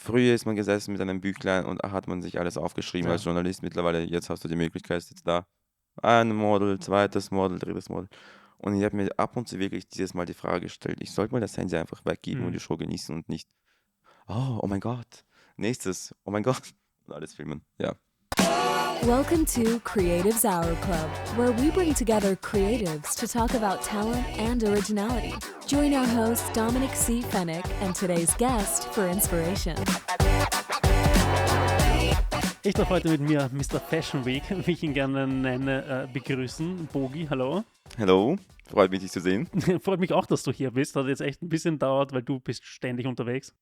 Früher ist man gesessen mit einem Büchlein und hat man sich alles aufgeschrieben als Ja. Journalist. Mittlerweile, jetzt hast du die Möglichkeit, jetzt da ein Model, zweites Model, drittes Model. Und ich habe mir ab und zu wirklich dieses Mal die Frage gestellt, ich sollte mal das Handy einfach weggeben und Mhm. die Show genießen und nicht, oh mein Gott, nächstes, oh mein Gott, und alles filmen. Ja. Welcome to Creatives Hour Club, where we bring together creatives to talk about talent and originality. Join our host Dominic C. Fennick and today's guest for inspiration. Ich darf heute mit mir Mr. Fashion Week, wie ich ihn gerne nenne, begrüßen. Bogi, hallo. Hello, freut mich, dich zu sehen. Freut mich auch, dass du hier bist. Hat jetzt echt ein bisschen dauert, weil du bist ständig unterwegs.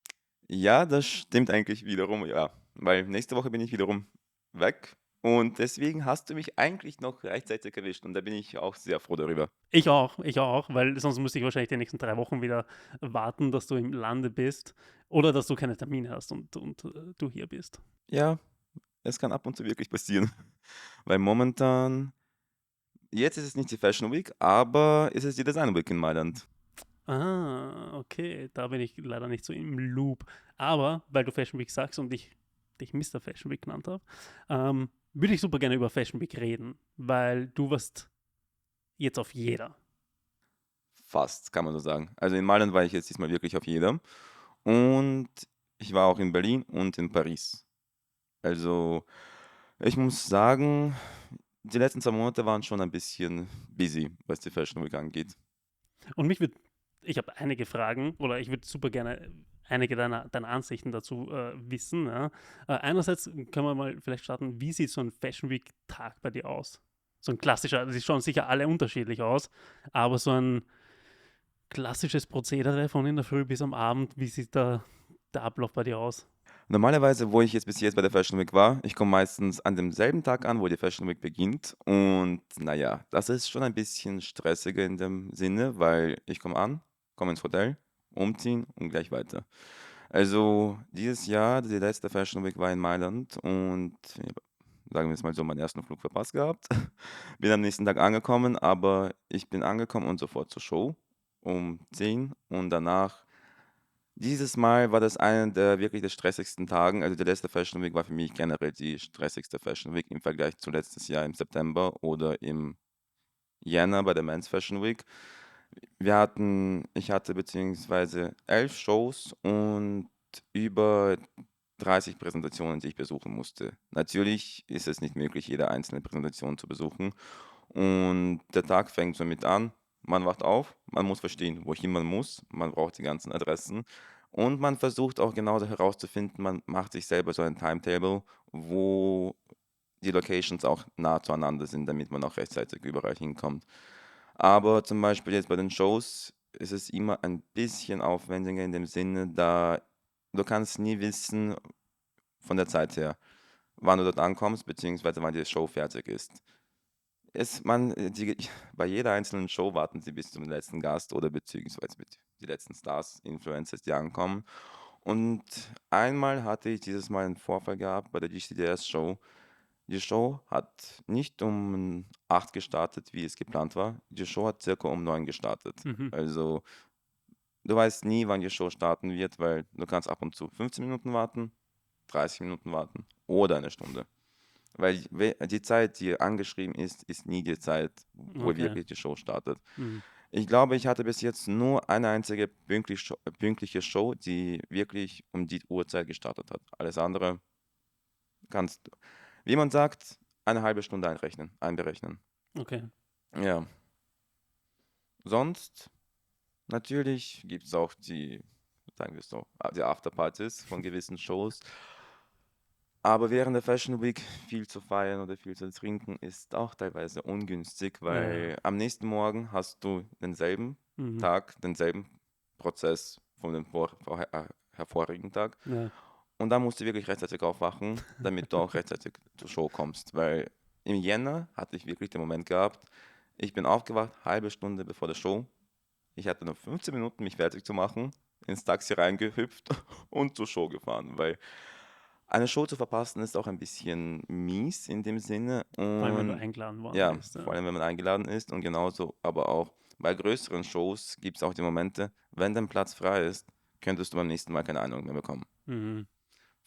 Ja, das stimmt eigentlich wiederum, ja, weil nächste Woche bin ich wiederum weg und deswegen hast du mich eigentlich noch rechtzeitig erwischt und da bin ich auch sehr froh darüber. Ich auch, weil sonst müsste ich wahrscheinlich die nächsten 3 Wochen wieder warten, dass du im Lande bist oder dass du keine Termine hast und du hier bist. Ja, es kann ab und zu wirklich passieren, weil momentan, jetzt ist es nicht die Fashion Week, aber es ist die Design Week in Mailand. Ah, okay, da bin ich leider nicht so im Loop. Aber, weil du Fashion Week sagst und ich dich Mr. Fashion Week genannt habe, würde ich super gerne über Fashion Week reden, weil du warst jetzt auf jeder. Fast, kann man so sagen. Also in Mailand war ich jetzt diesmal wirklich auf jedem und ich war auch in Berlin und in Paris. Also ich muss sagen, die letzten 2 Monate waren schon ein bisschen busy, was die Fashion Week angeht. Und ich habe einige Fragen oder ich würde super gerne einige deiner Ansichten dazu wissen. Ja. Einerseits können wir mal vielleicht starten, wie sieht so ein Fashion Week-Tag bei dir aus? So ein klassischer, die schauen sicher alle unterschiedlich aus, aber so ein klassisches Prozedere von in der Früh bis am Abend, wie sieht da der Ablauf bei dir aus? Normalerweise, wo ich jetzt bis jetzt bei der Fashion Week war, ich komme meistens an demselben Tag an, wo die Fashion Week beginnt. Und naja, das ist schon ein bisschen stressiger in dem Sinne, weil ich komme an, komme ins Hotel, umziehen und gleich weiter. Also dieses Jahr, die letzte Fashion Week war in Mailand und ja, sagen wir es mal so, meinen ersten Flug verpasst gehabt. Bin am nächsten Tag angekommen, aber ich bin angekommen und sofort zur Show um 10 und danach dieses Mal war das einer der wirklich der stressigsten Tagen. Also, der letzte Fashion Week war für mich generell die stressigste Fashion Week im Vergleich zu letztes Jahr im September oder im Jänner bei der Men's Fashion Week. Ich hatte beziehungsweise 11 Shows und über 30 Präsentationen, die ich besuchen musste. Natürlich ist es nicht möglich, jede einzelne Präsentation zu besuchen. Und der Tag fängt somit an. Man wacht auf, man muss verstehen, wohin man muss. Man braucht die ganzen Adressen. Und man versucht auch genauso herauszufinden, man macht sich selber so ein Timetable, wo die Locations auch nah zueinander sind, damit man auch rechtzeitig überall hinkommt. Aber zum Beispiel jetzt bei den Shows ist es immer ein bisschen aufwendiger in dem Sinne, da du kannst nie wissen von der Zeit her, wann du dort ankommst, beziehungsweise wann die Show fertig ist. Bei jeder einzelnen Show warten sie bis zum letzten Gast oder beziehungsweise mit die letzten Stars, Influencers, die ankommen. Und einmal hatte ich dieses Mal einen Vorfall gehabt bei der GCDS-Show. Die Show hat nicht um 8 gestartet, wie es geplant war. Die Show hat circa um 9 gestartet. Mhm. Also du weißt nie, wann die Show starten wird, weil du kannst ab und zu 15 Minuten warten, 30 Minuten warten oder eine Stunde. Weil die Zeit, die angeschrieben ist, ist nie die Zeit, wo Okay. wirklich die Show startet. Mhm. Ich glaube, ich hatte bis jetzt nur eine einzige pünktliche Show, die wirklich um die Uhrzeit gestartet hat. Alles andere kannst du, wie man sagt, eine halbe Stunde einberechnen. Okay. Ja, sonst natürlich gibt es auch sagen wir es so, die Afterpartys von gewissen Shows. Aber während der Fashion Week viel zu feiern oder viel zu trinken ist auch teilweise ungünstig, Ja. weil am nächsten Morgen hast du denselben Mhm. Tag, denselben Prozess von dem hervorigen Tag. Ja. Und da musst du wirklich rechtzeitig aufwachen, damit du auch rechtzeitig zur Show kommst. Weil im Jänner hatte ich wirklich den Moment gehabt, ich bin aufgewacht, halbe Stunde bevor der Show. Ich hatte noch 15 Minuten, mich fertig zu machen, ins Taxi reingehüpft und zur Show gefahren, weil eine Show zu verpassen ist auch ein bisschen mies in dem Sinne Vor allem, wenn du und eingeladen worden ja, bist. vor Ja. allem, wenn man eingeladen ist und genauso aber auch bei größeren Shows gibt es auch die Momente, wenn dein Platz frei ist, könntest du beim nächsten Mal keine Einladung mehr bekommen. Mhm.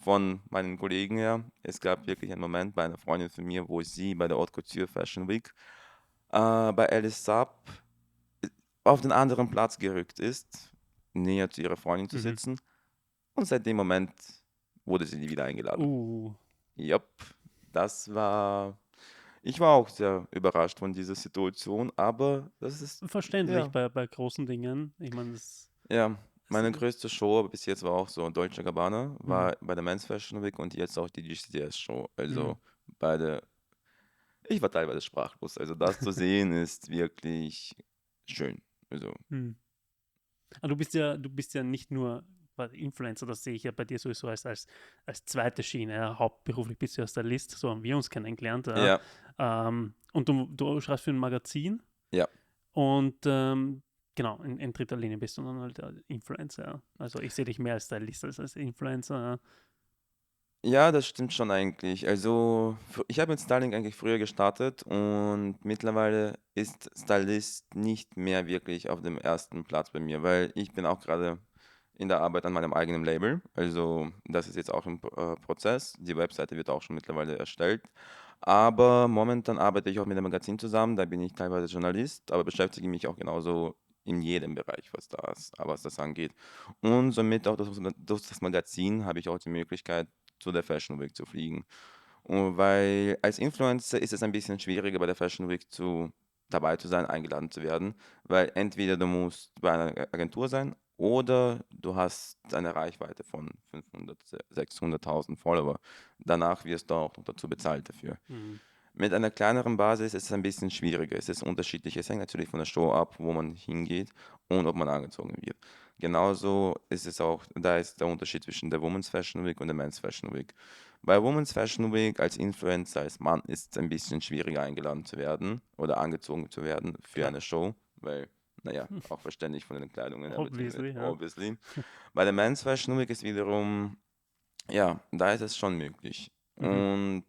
von meinen Kollegen her. Es gab wirklich einen Moment bei einer Freundin von mir, wo sie bei der Haute Couture Fashion Week bei Alice Saab auf den anderen Platz gerückt ist, näher zu ihrer Freundin zu Mhm. sitzen. Und seit dem Moment wurde sie nie wieder eingeladen. Jupp, das war. Ich war auch sehr überrascht von dieser Situation, aber das ist, Verständlich ja, bei großen Dingen. Ich meine, ja, das meine größte Show bis jetzt war auch so Dolce Gabbana, mhm. war bei der Men's Fashion Week und jetzt auch die GCDS-Show. Mhm. Also beide, ich war teilweise sprachlos. Also das zu sehen ist wirklich schön. Also, Mhm. Du bist ja nicht nur quasi Influencer, das sehe ich ja bei dir sowieso als zweite Schiene. Ja. Hauptberuflich bist du ja Stylist, so haben wir uns kennengelernt. Ja. ja, Und du schreibst für ein Magazin ja. und genau, in dritter Linie bist du dann halt Influencer. Ja. Also ich sehe dich mehr als Stylist als Influencer. Ja. Ja, das stimmt schon eigentlich. Also, ich habe mit Styling eigentlich früher gestartet und mittlerweile ist Stylist nicht mehr wirklich auf dem ersten Platz bei mir, weil ich bin auch gerade in der Arbeit an meinem eigenen Label. Also, das ist jetzt auch im Prozess. Die Webseite wird auch schon mittlerweile erstellt. Aber momentan arbeite ich auch mit einem Magazin zusammen. Da bin ich teilweise Journalist, aber beschäftige mich auch genauso in jedem Bereich, was das angeht. Und somit auch durch das Magazin habe ich auch die Möglichkeit, zu der Fashion Week zu fliegen. Und weil als Influencer ist es ein bisschen schwieriger, bei der Fashion Week dabei zu sein, eingeladen zu werden, weil entweder du musst bei einer Agentur sein oder du hast eine Reichweite von 500, 600.000 Follower. Danach wirst du auch noch dazu bezahlt dafür. Mhm. Mit einer kleineren Basis ist es ein bisschen schwieriger. Es ist unterschiedlich. Es hängt natürlich von der Show ab, wo man hingeht und ob man angezogen wird. Genauso ist es auch, da ist der Unterschied zwischen der Women's Fashion Week und der Men's Fashion Week. Bei Women's Fashion Week als Influencer, als Mann ist es ein bisschen schwieriger eingeladen zu werden oder angezogen zu werden für Klar, eine Show, weil, naja, auch verständlich von den Kleidungen, everything, obviously, ja. obviously. Bei der Men's Fashion Week ist wiederum, ja, da ist es schon möglich. Mhm. Und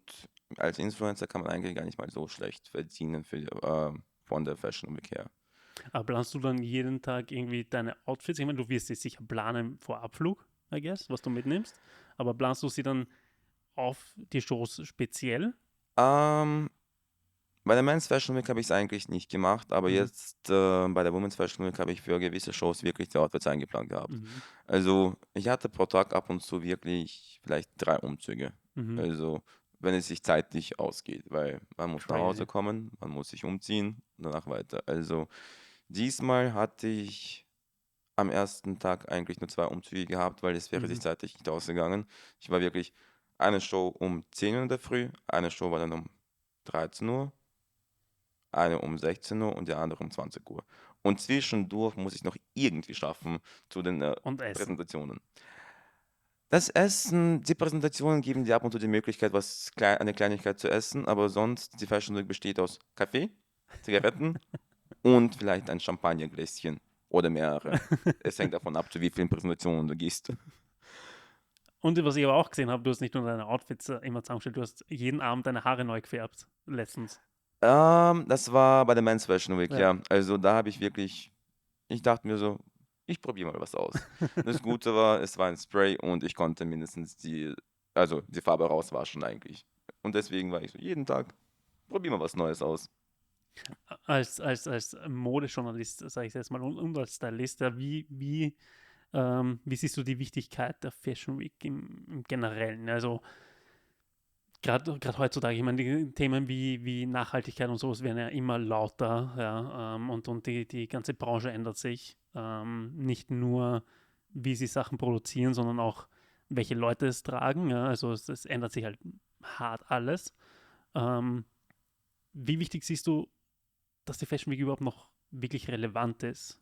als Influencer kann man eigentlich gar nicht mal so schlecht verdienen von der Fashion Week her. Aber planst du dann jeden Tag irgendwie deine Outfits? Ich meine, du wirst sie sicher planen vor Abflug, I guess, was du mitnimmst. Aber planst du sie dann auf die Shows speziell? Ähm, Bei der Men's Fashion Week habe ich es eigentlich nicht gemacht, aber Mhm. jetzt bei der Women's Fashion Week habe ich für gewisse Shows wirklich die Outfits eingeplant gehabt. Mhm. Also ich hatte pro Tag ab und zu wirklich vielleicht 3 Umzüge. Mhm. Also wenn es sich zeitlich ausgeht, weil man muss nach Hause Crazy. kommen, man muss sich umziehen und danach weiter. Also diesmal hatte ich am ersten Tag eigentlich nur 2 Umzüge gehabt, weil es wäre sich Mhm. zeitlich nicht ausgegangen. Ich war wirklich eine Show um 10 Uhr in der Früh, eine Show war dann um 13 Uhr, eine um 16 Uhr und die andere um 20 Uhr. Und zwischendurch muss ich noch irgendwie schaffen zu den Und Essen. Präsentationen. Das Essen, die Präsentationen geben dir ab und zu die Möglichkeit, eine Kleinigkeit zu essen, aber sonst, die Fashion Week besteht aus Kaffee, Zigaretten und vielleicht ein Champagnergläschen oder mehrere. Es hängt davon ab, zu wie vielen Präsentationen du gehst. Und was ich aber auch gesehen habe, du hast nicht nur deine Outfits immer zusammengestellt, du hast jeden Abend deine Haare neu gefärbt. Letztens. Das war bei der Men's Fashion Week, Ja. ja. Also da habe ich wirklich, ich dachte mir so, ich probiere mal was aus. Das Gute war, es war ein Spray und ich konnte mindestens also die Farbe rauswaschen eigentlich. Und deswegen war ich so, jeden Tag, probier mal was Neues aus. Als Modejournalist, sage ich jetzt mal, und als Stylist, ja, wie siehst du die Wichtigkeit der Fashion Week im Generellen? Also gerade heutzutage, ich meine, die Themen wie Nachhaltigkeit und sowas werden ja immer lauter, ja, und die ganze Branche ändert sich. Nicht nur, wie sie Sachen produzieren, sondern auch, welche Leute es tragen. Ja, also es ändert sich halt hart alles. Ähm, wie wichtig siehst du, dass die Fashion Week überhaupt noch wirklich relevant ist?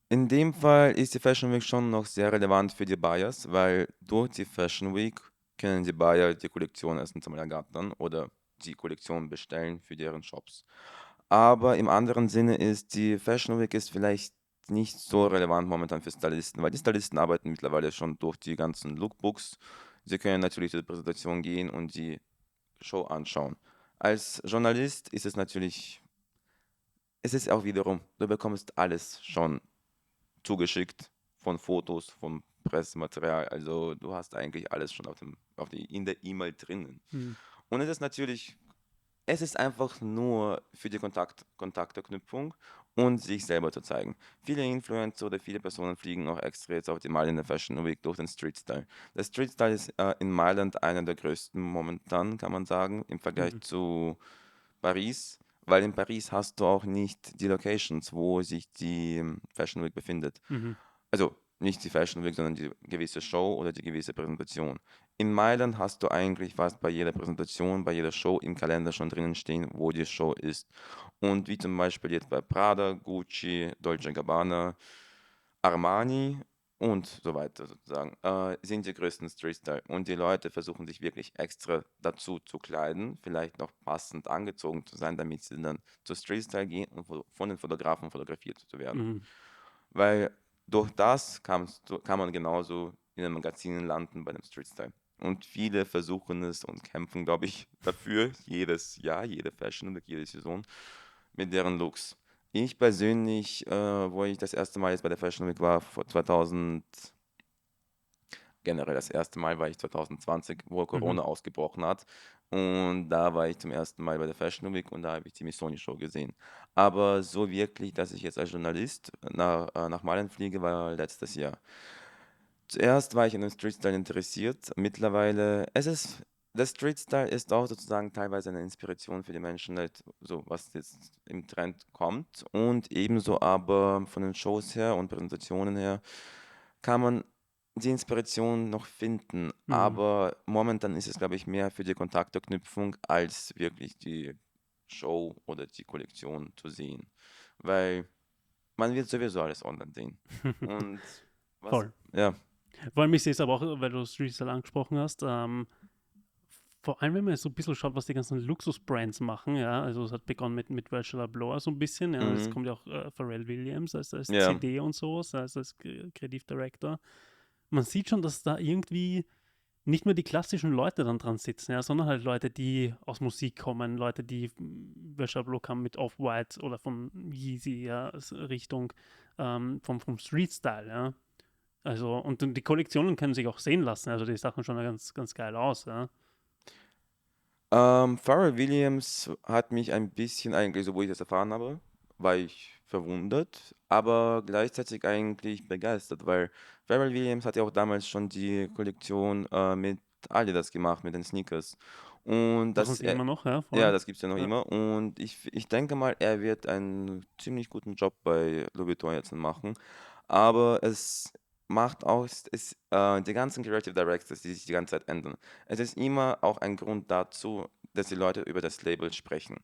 In dem Fall ist die Fashion Week schon noch sehr relevant für die Buyers, weil durch die Fashion Week können die Buyer die Kollektion erstens einmal ergattern oder die Kollektion bestellen für deren Shops. Aber im anderen Sinne ist die Fashion Week ist vielleicht nicht so relevant momentan für Stylisten, weil die Stylisten arbeiten mittlerweile schon durch die ganzen Lookbooks. Sie können natürlich zur Präsentation gehen und die Show anschauen. Als Journalist ist es natürlich, es ist auch wiederum, du bekommst alles schon zugeschickt von Fotos, von Pressematerial. Also du hast eigentlich alles schon in der E-Mail drinnen. Mhm. Und es ist einfach nur für die Kontakterknüpfung und sich selber zu zeigen. Viele Influencer oder viele Personen fliegen auch extra jetzt auf die Mailänder Fashion Week durch den Street Style. Der Street Style ist in Mailand einer der größten momentan, kann man sagen, im Vergleich Mhm. zu Paris, weil in Paris hast du auch nicht die Locations, wo sich die Fashion Week befindet. Mhm. Also nicht die Fashion Week, sondern die gewisse Show oder die gewisse Präsentation. In Mailand hast du eigentlich fast bei jeder Präsentation, bei jeder Show im Kalender schon drinnen stehen, wo die Show ist. Und wie zum Beispiel jetzt bei Prada, Gucci, Dolce Gabbana, Armani und so weiter sozusagen, sind die größten Street-Style. Und die Leute versuchen sich wirklich extra dazu zu kleiden, vielleicht noch passend angezogen zu sein, damit sie dann zu Street-Style gehen und von den Fotografen fotografiert zu werden. Mhm. Weil durch das kann man genauso in den Magazinen landen bei dem Street-Style. Und viele versuchen es und kämpfen, glaube ich, dafür, jedes Jahr, jede Fashion Week, jede Saison, mit deren Looks. Ich persönlich, wo ich das erste Mal jetzt bei der Fashion Week war, generell das erste Mal war ich 2020, wo Mhm. Corona ausgebrochen hat. Und da war ich zum ersten Mal bei der Fashion Week und da habe ich die Missoni Show gesehen. Aber so wirklich, dass ich jetzt als Journalist nach Mailand fliege, war letztes Jahr. Zuerst war ich an dem Street-Style interessiert. Mittlerweile, der Street-Style ist auch sozusagen teilweise eine Inspiration für die Menschen, halt, so was jetzt im Trend kommt. Und ebenso aber von den Shows her und Präsentationen her kann man die Inspiration noch finden. Mhm. Aber momentan ist es, glaube ich, mehr für die Kontakterknüpfung als wirklich die Show oder die Kollektion zu sehen. Weil man wird sowieso alles online sehen. Und was, Voll. ja. Vor allem, ich sehe es aber auch, weil du Streetstyle angesprochen hast, vor allem, wenn man so ein bisschen schaut, was die ganzen Luxus-Brands machen, ja, also es hat begonnen mit Virgil Abloh so ein bisschen, ja, es Mhm. kommt ja auch Pharrell Williams als Ja. CD und sowas, als Kreativdirektor. Man sieht schon, dass da irgendwie nicht mehr die klassischen Leute dann dran sitzen, ja, sondern halt Leute, die aus Musik kommen, Leute, die Virgil Abloh kam mit Off-White oder von Yeezy, ja, Richtung vom Street-Style, ja. Also, und die Kollektionen können sich auch sehen lassen. Also, die Sachen schauen ja ganz, ganz geil aus, ja. Pharrell Williams hat mich ein bisschen eigentlich, so wo ich das erfahren habe, war ich verwundert, aber gleichzeitig eigentlich begeistert, weil Pharrell Williams hat ja auch damals schon die Kollektion mit Adidas gemacht, mit den Sneakers. Und Machen sie immer noch, ja, ja, voll. das gibt es ja noch Ja, immer. Und ich denke mal, er wird einen ziemlich guten Job bei Louis Vuitton jetzt machen. Aber es macht auch, die ganzen Creative Directors, die sich die ganze Zeit ändern. Es ist immer auch ein Grund dazu, dass die Leute über das Label sprechen.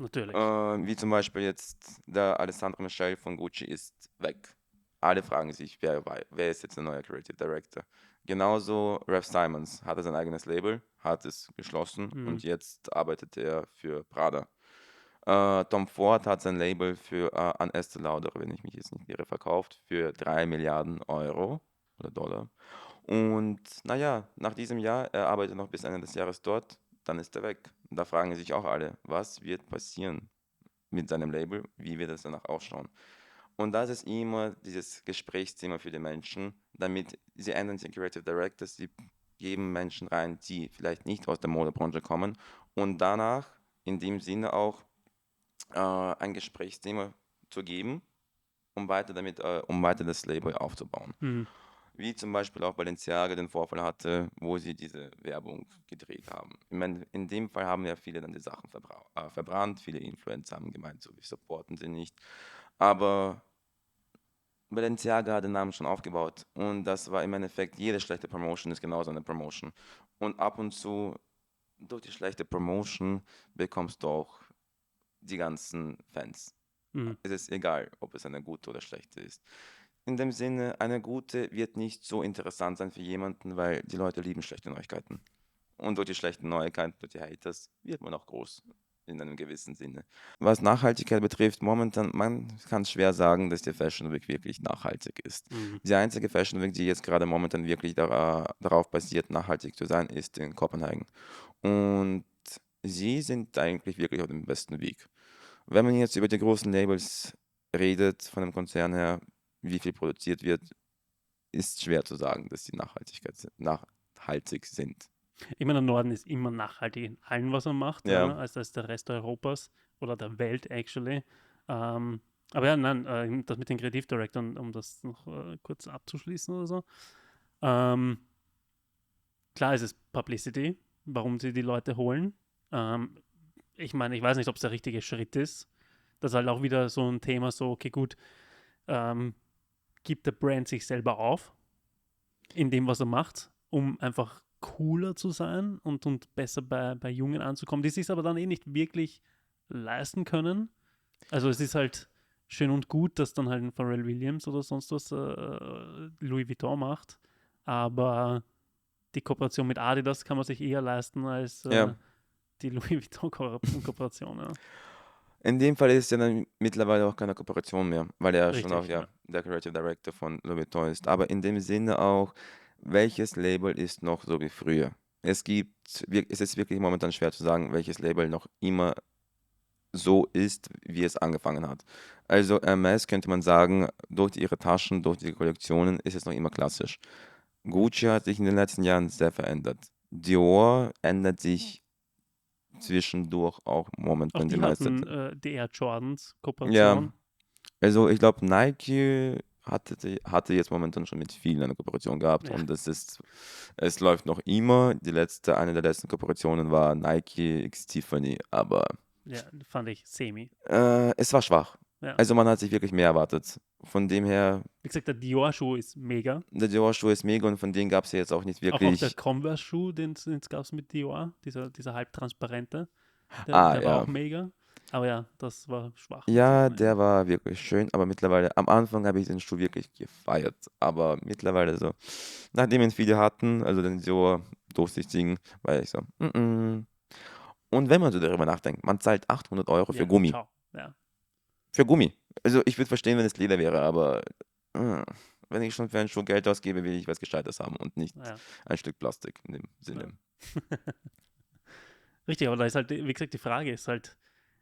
natürlich. Wie zum Beispiel jetzt der Alessandro Michel von Gucci ist weg. Alle fragen sich, wer ist jetzt der neue Creative Director? Genauso Raf Simons hatte sein eigenes Label, hat es geschlossen Mhm. und jetzt arbeitet er für Prada. Tom Ford hat sein Label an Estée Lauder, wenn ich mich jetzt nicht irre, verkauft für 3 Milliarden Euro oder Dollar. Und naja, nach diesem Jahr, er arbeitet noch bis Ende des Jahres dort, dann ist er weg. Und da fragen sich auch alle, was wird passieren mit seinem Label, wie wird es danach ausschauen? Und das ist immer dieses Gesprächsthema für die Menschen, damit sie ändern die Creative Directors, sie geben Menschen rein, die vielleicht nicht aus der Modebranche kommen und danach in dem Sinne auch ein Gesprächsthema zu geben, um weiter das Label aufzubauen. Mhm. Wie zum Beispiel auch Balenciaga den Vorfall hatte, wo sie diese Werbung gedreht haben. Ich meine, in dem Fall haben ja viele dann die Sachen verbrannt, viele Influencer haben gemeint, so wir supporten sie nicht. Aber Balenciaga hat den Namen schon aufgebaut und das war im Endeffekt, jede schlechte Promotion ist genauso eine Promotion. Und ab und zu, durch die schlechte Promotion, bekommst du auch die ganzen Fans. Mhm. Es ist egal, ob es eine gute oder schlechte ist. In dem Sinne, eine gute wird nicht so interessant sein für jemanden, weil die Leute lieben schlechte Neuigkeiten. Und durch die schlechten Neuigkeiten, durch die Haters, wird man auch groß in einem gewissen Sinne. Was Nachhaltigkeit betrifft, momentan, man kann schwer sagen, dass die Fashion Week wirklich nachhaltig ist. Mhm. Die einzige Fashion Week, die jetzt gerade momentan wirklich darauf basiert, nachhaltig zu sein, ist in Kopenhagen. Und sie sind eigentlich wirklich auf dem besten Weg. Wenn man jetzt über die großen Labels redet, von dem Konzern her, wie viel produziert wird, ist schwer zu sagen, dass sie nachhaltig sind. Ich meine, der Norden ist immer nachhaltig in allem, was er macht, Ja. als der Rest Europas oder der Welt, actually. Aber ja, nein, das mit den Kreativdirektoren, um das noch kurz abzuschließen oder so. Klar ist es Publicity, warum sie die Leute holen. Ich meine, ich weiß nicht, ob es der richtige Schritt ist. Das ist halt auch wieder so ein Thema, so, okay, gut, gibt der Brand sich selber auf in dem, was er macht, um einfach cooler zu sein und besser bei Jungen anzukommen, die sich aber dann nicht wirklich leisten können. Also es ist halt schön und gut, dass dann halt ein Pharrell Williams oder sonst was Louis Vuitton macht, aber die Kooperation mit Adidas kann man sich eher leisten als Ja. die Louis Vuitton-Kooperation. Ja. In dem Fall ist es ja dann mittlerweile auch keine Kooperation mehr, weil er schon auch Richtig, ja. der Creative Director von Louis Vuitton ist. Aber in dem Sinne auch, welches Label ist noch so wie früher? Es ist wirklich momentan schwer zu sagen, welches Label noch immer so ist, wie es angefangen hat. Also Hermès könnte man sagen, durch ihre Taschen, durch die Kollektionen ist es noch immer klassisch. Gucci hat sich in den letzten Jahren sehr verändert. Dior ändert sich zwischendurch auch Auch momentan die die meiste. hatten die Air Jordans Ja, Kooperation. also ich glaube, Nike hatte jetzt momentan schon mit vielen eine Kooperation gehabt Ja. und es läuft noch immer. Eine der letzten Kooperationen war Nike x Tiffany, aber Ja, fand ich semi. es war schwach. Ja. Also man hat sich wirklich mehr erwartet. Von dem her, Wie gesagt, der Dior-Schuh ist mega. der Dior-Schuh ist mega und von denen gab es ja jetzt auch nicht Auch der wirklich. Converse-Schuh, den es gab mit Dior, dieser halbtransparente, der Ah, war auch ja. mega. Aber ja, das war schwach. Ja, mit Sicherheit. der war wirklich schön, aber mittlerweile, am Anfang habe ich den Schuh wirklich gefeiert, aber mittlerweile so, nachdem ihn viele hatten, also den Dior durchsichtigen, war ich so, mm. Und wenn man so darüber nachdenkt, man zahlt 800 Euro für Ja, Gummi. ciao. Ja. Für Gummi. Also ich würde verstehen, wenn es Leder wäre, aber wenn ich schon für einen Schuh Geld ausgebe, will ich was Gescheites haben und nicht Ja. ein Stück Plastik in dem Sinne. Richtig, aber da ist halt, wie gesagt, die Frage ist halt,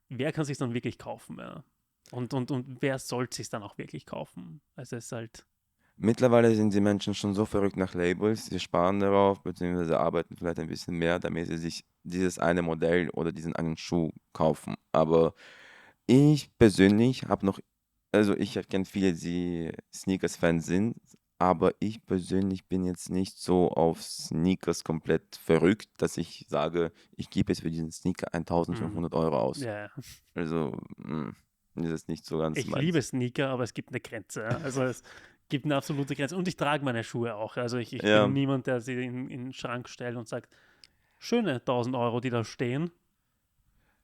wer kann sich dann wirklich kaufen? Ja? Und wer soll sich dann auch wirklich kaufen? Also es ist halt, Mittlerweile sind die Menschen schon so verrückt nach Labels, sie sparen darauf, beziehungsweise arbeiten vielleicht ein bisschen mehr, damit sie sich dieses eine Modell oder diesen einen Schuh kaufen. Aber ich persönlich ich kenne viele, die Sneakers-Fans sind, aber ich persönlich bin jetzt nicht so auf Sneakers komplett verrückt, dass ich sage, ich gebe jetzt für diesen Sneaker 1500 Euro aus. ja. Also, das ist nicht so ganz Ich meins. liebe Sneaker, aber es gibt eine Grenze. Ja? Also es gibt eine absolute Grenze. Und ich trage meine Schuhe auch. Also ich Ja. bin niemand, der sie in den Schrank stellt und sagt, schöne 1000 Euro, die da stehen.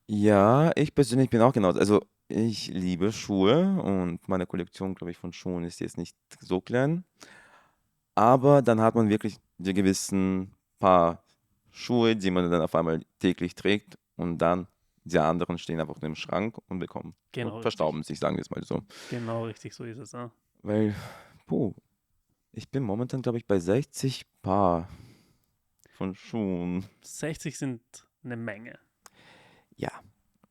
Ja, ich persönlich bin auch genauso. Also, ich liebe Schuhe und meine Kollektion, glaube ich, von Schuhen ist jetzt nicht so klein. Aber dann hat man wirklich die gewissen paar Schuhe, die man dann auf einmal täglich trägt und dann die anderen stehen einfach im Schrank und Genau, verstauben sich, sagen wir es mal so. Genau, richtig, so ist es. Ja. Weil, ich bin momentan, glaube ich, bei 60 Paar von Schuhen. 60 sind eine Menge. Ja,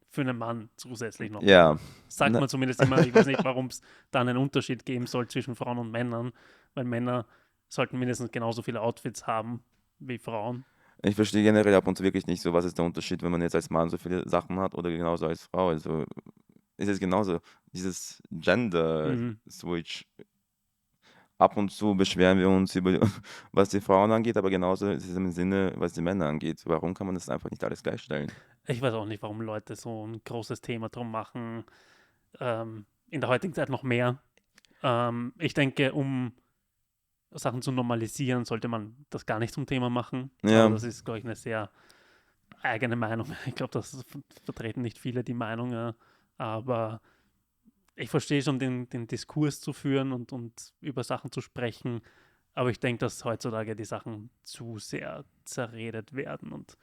Für einen Mann zusätzlich noch. ja. Sagt Na- man zumindest immer. Ich weiß nicht, warum es da einen Unterschied geben soll zwischen Frauen und Männern, weil Männer sollten mindestens genauso viele Outfits haben wie Frauen. Ich verstehe generell ab und zu wirklich nicht so, was ist der Unterschied, wenn man jetzt als Mann so viele Sachen hat oder genauso als Frau. Also ist es genauso, dieses Mhm. Gender-Switch. Ab und zu beschweren wir uns über, was die Frauen angeht, aber genauso ist es im Sinne, was die Männer angeht. Warum kann man das einfach nicht alles gleichstellen? Ich weiß auch nicht, warum Leute so ein großes Thema drum machen. In der heutigen Zeit noch mehr. Ich denke, um Sachen zu normalisieren, sollte man das gar nicht zum Thema machen. Ja. Aber das ist, glaube ich, eine sehr eigene Meinung. Ich glaube, das vertreten nicht viele die Meinung. Ja. Aber ich verstehe schon den Diskurs zu führen und über Sachen zu sprechen. Aber ich denke, dass heutzutage die Sachen zu sehr zerredet werden. Und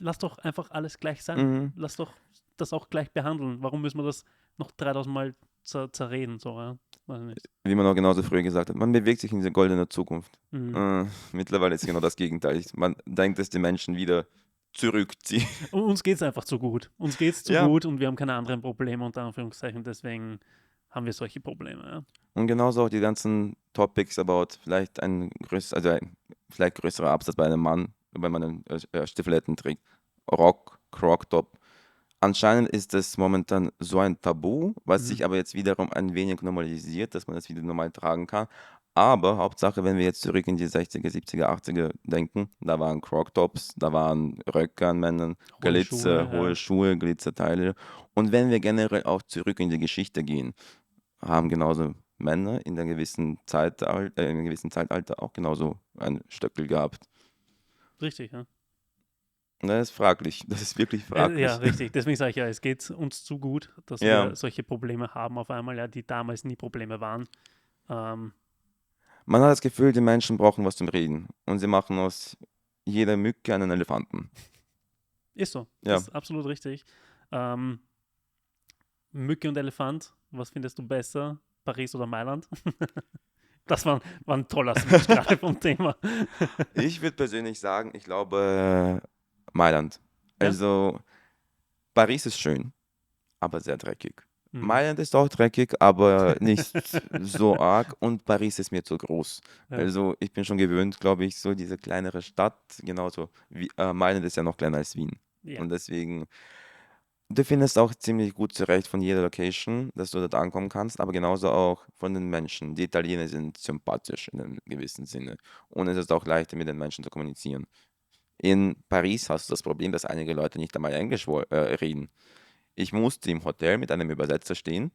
lass doch einfach alles gleich sein. Mhm. Lass doch das auch gleich behandeln. Warum müssen wir das noch 3000 Mal zerreden? So, ja? Weiß ich nicht. Wie man auch genauso früher gesagt hat, man bewegt sich in diese goldene Zukunft. Mhm. Mittlerweile ist genau das Gegenteil. Man denkt, dass die Menschen wieder zurückziehen. Und uns geht es einfach zu gut. Uns geht es zu Ja. gut und wir haben keine anderen Probleme, unter Anführungszeichen. Deswegen haben wir solche Probleme. Ja. Und genauso auch die ganzen Topics about vielleicht vielleicht größerer Absatz bei einem Mann, wenn man Stiefeletten trägt. Rock, Crop Top. Anscheinend ist das momentan so ein Tabu, was sich aber jetzt wiederum ein wenig normalisiert, dass man das wieder normal tragen kann. Aber Hauptsache, wenn wir jetzt zurück in die 60er, 70er, 80er denken, da waren Crop Tops, da waren Röcke an Männern, Hohe Glitzer, Schuhe, hohe ja. Schuhe, Glitzerteile. Und wenn wir generell auch zurück in die Geschichte gehen, haben genauso Männer in einem gewissen Zeitalter auch genauso ein Stöckel gehabt. Richtig, ja. Und das ist fraglich. Das ist wirklich Ja, fraglich. richtig. Deswegen sage ich ja, es geht uns zu gut, dass Ja. wir solche Probleme haben auf einmal, ja, die damals nie Probleme waren. Man hat das Gefühl, die Menschen brauchen was zum Reden. Und sie machen aus jeder Mücke einen Elefanten. Ist so. Ja. Das ist absolut richtig. Mücke und Elefant, was findest du besser? Paris oder Mailand? Das war ein toller Switch gerade vom Thema. Ich würde persönlich sagen, ich glaube Mailand. Ja? Also Paris ist schön, aber sehr dreckig. Mhm. Mailand ist auch dreckig, aber nicht so arg. Und Paris ist mir zu groß. Ja. Also ich bin schon gewöhnt, glaube ich, so diese kleinere Stadt. Genauso wie Mailand ist ja noch kleiner als Wien. Ja. Und deswegen, du findest auch ziemlich gut zurecht von jeder Location, dass du dort ankommen kannst, aber genauso auch von den Menschen. Die Italiener sind sympathisch in einem gewissen Sinne. Und es ist auch leichter, mit den Menschen zu kommunizieren. In Paris hast du das Problem, dass einige Leute nicht einmal Englisch reden. Ich musste im Hotel mit einem Übersetzer stehen,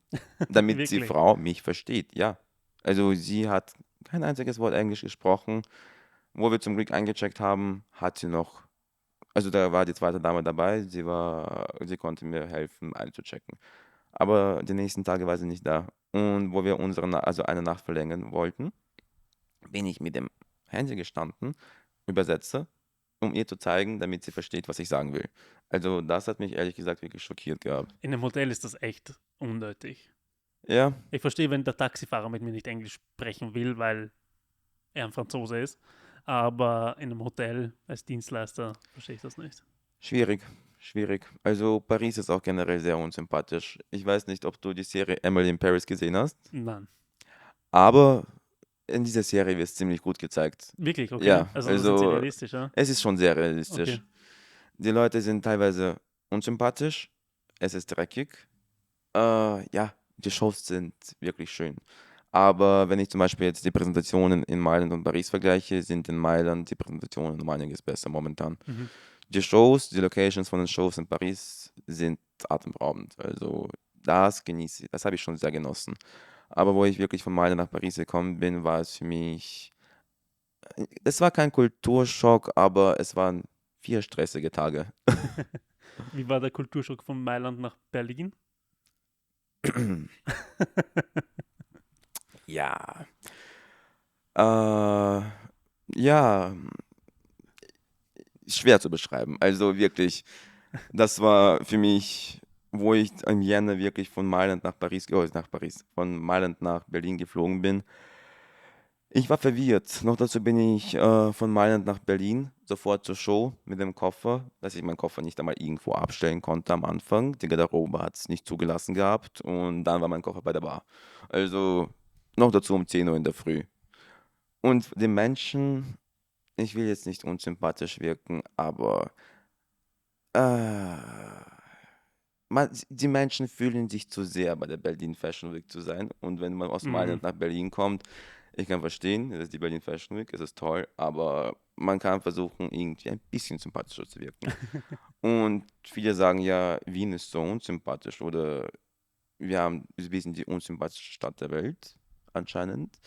damit die Wirklich? Frau mich versteht. Ja. Also sie hat kein einziges Wort Englisch gesprochen. Wo wir zum Glück eingecheckt haben, hat sie noch, also da war die zweite Dame dabei, sie konnte mir helfen einzuchecken. Aber die nächsten Tage war sie nicht da. Und wo wir eine Nacht verlängern wollten, bin ich mit dem Handy gestanden, Übersetzer, um ihr zu zeigen, damit sie versteht, was ich sagen will. Also das hat mich ehrlich gesagt wirklich schockiert gehabt. In einem Hotel ist das echt unnötig. Ja, Ich verstehe, wenn der Taxifahrer mit mir nicht Englisch sprechen will, weil er ein Franzose ist. Aber in einem Hotel als Dienstleister verstehe ich das nicht. schwierig. Also Paris ist auch generell sehr unsympathisch. Ich weiß nicht, ob du die Serie Emily in Paris gesehen hast, Nein. aber in dieser Serie wird es ziemlich gut gezeigt. Wirklich, okay. Ja, Also sind sie also realistisch, ja? es ist schon sehr realistisch. Okay. Die Leute sind teilweise unsympathisch, es ist dreckig. Ja, die Shows sind wirklich schön. Aber wenn ich zum Beispiel jetzt die Präsentationen in Mailand und Paris vergleiche, sind in Mailand die Präsentationen um einiges besser momentan. Mhm. Die Shows, die Locations von den Shows in Paris sind atemberaubend. Also das genieße ich, das habe ich schon sehr genossen. Aber wo ich wirklich von Mailand nach Paris gekommen bin, war es für mich, es war kein Kulturschock, aber es waren 4 stressige Tage. Wie war der Kulturschock von Mailand nach Berlin? Ja. Äh, ja, schwer zu beschreiben. Also wirklich, das war für mich, wo ich im Jänner wirklich von Mailand von Mailand nach Berlin geflogen bin. Ich war verwirrt. Noch dazu bin ich von Mailand nach Berlin, sofort zur Show mit dem Koffer, dass ich meinen Koffer nicht einmal irgendwo abstellen konnte am Anfang. Die Garderobe hat es nicht zugelassen gehabt und dann war mein Koffer bei der Bar. Also noch dazu um 10 Uhr in der Früh. Und die Menschen, ich will jetzt nicht unsympathisch wirken, aber äh, die Menschen fühlen sich zu sehr bei der Berlin Fashion Week zu sein. Und wenn man aus Mailand nach Berlin kommt, ich kann verstehen, das ist die Berlin Fashion Week, es ist toll, aber man kann versuchen, irgendwie ein bisschen sympathischer zu wirken. Und viele sagen ja, Wien ist so unsympathisch oder wir sind die unsympathischste Stadt der Welt, anscheinend.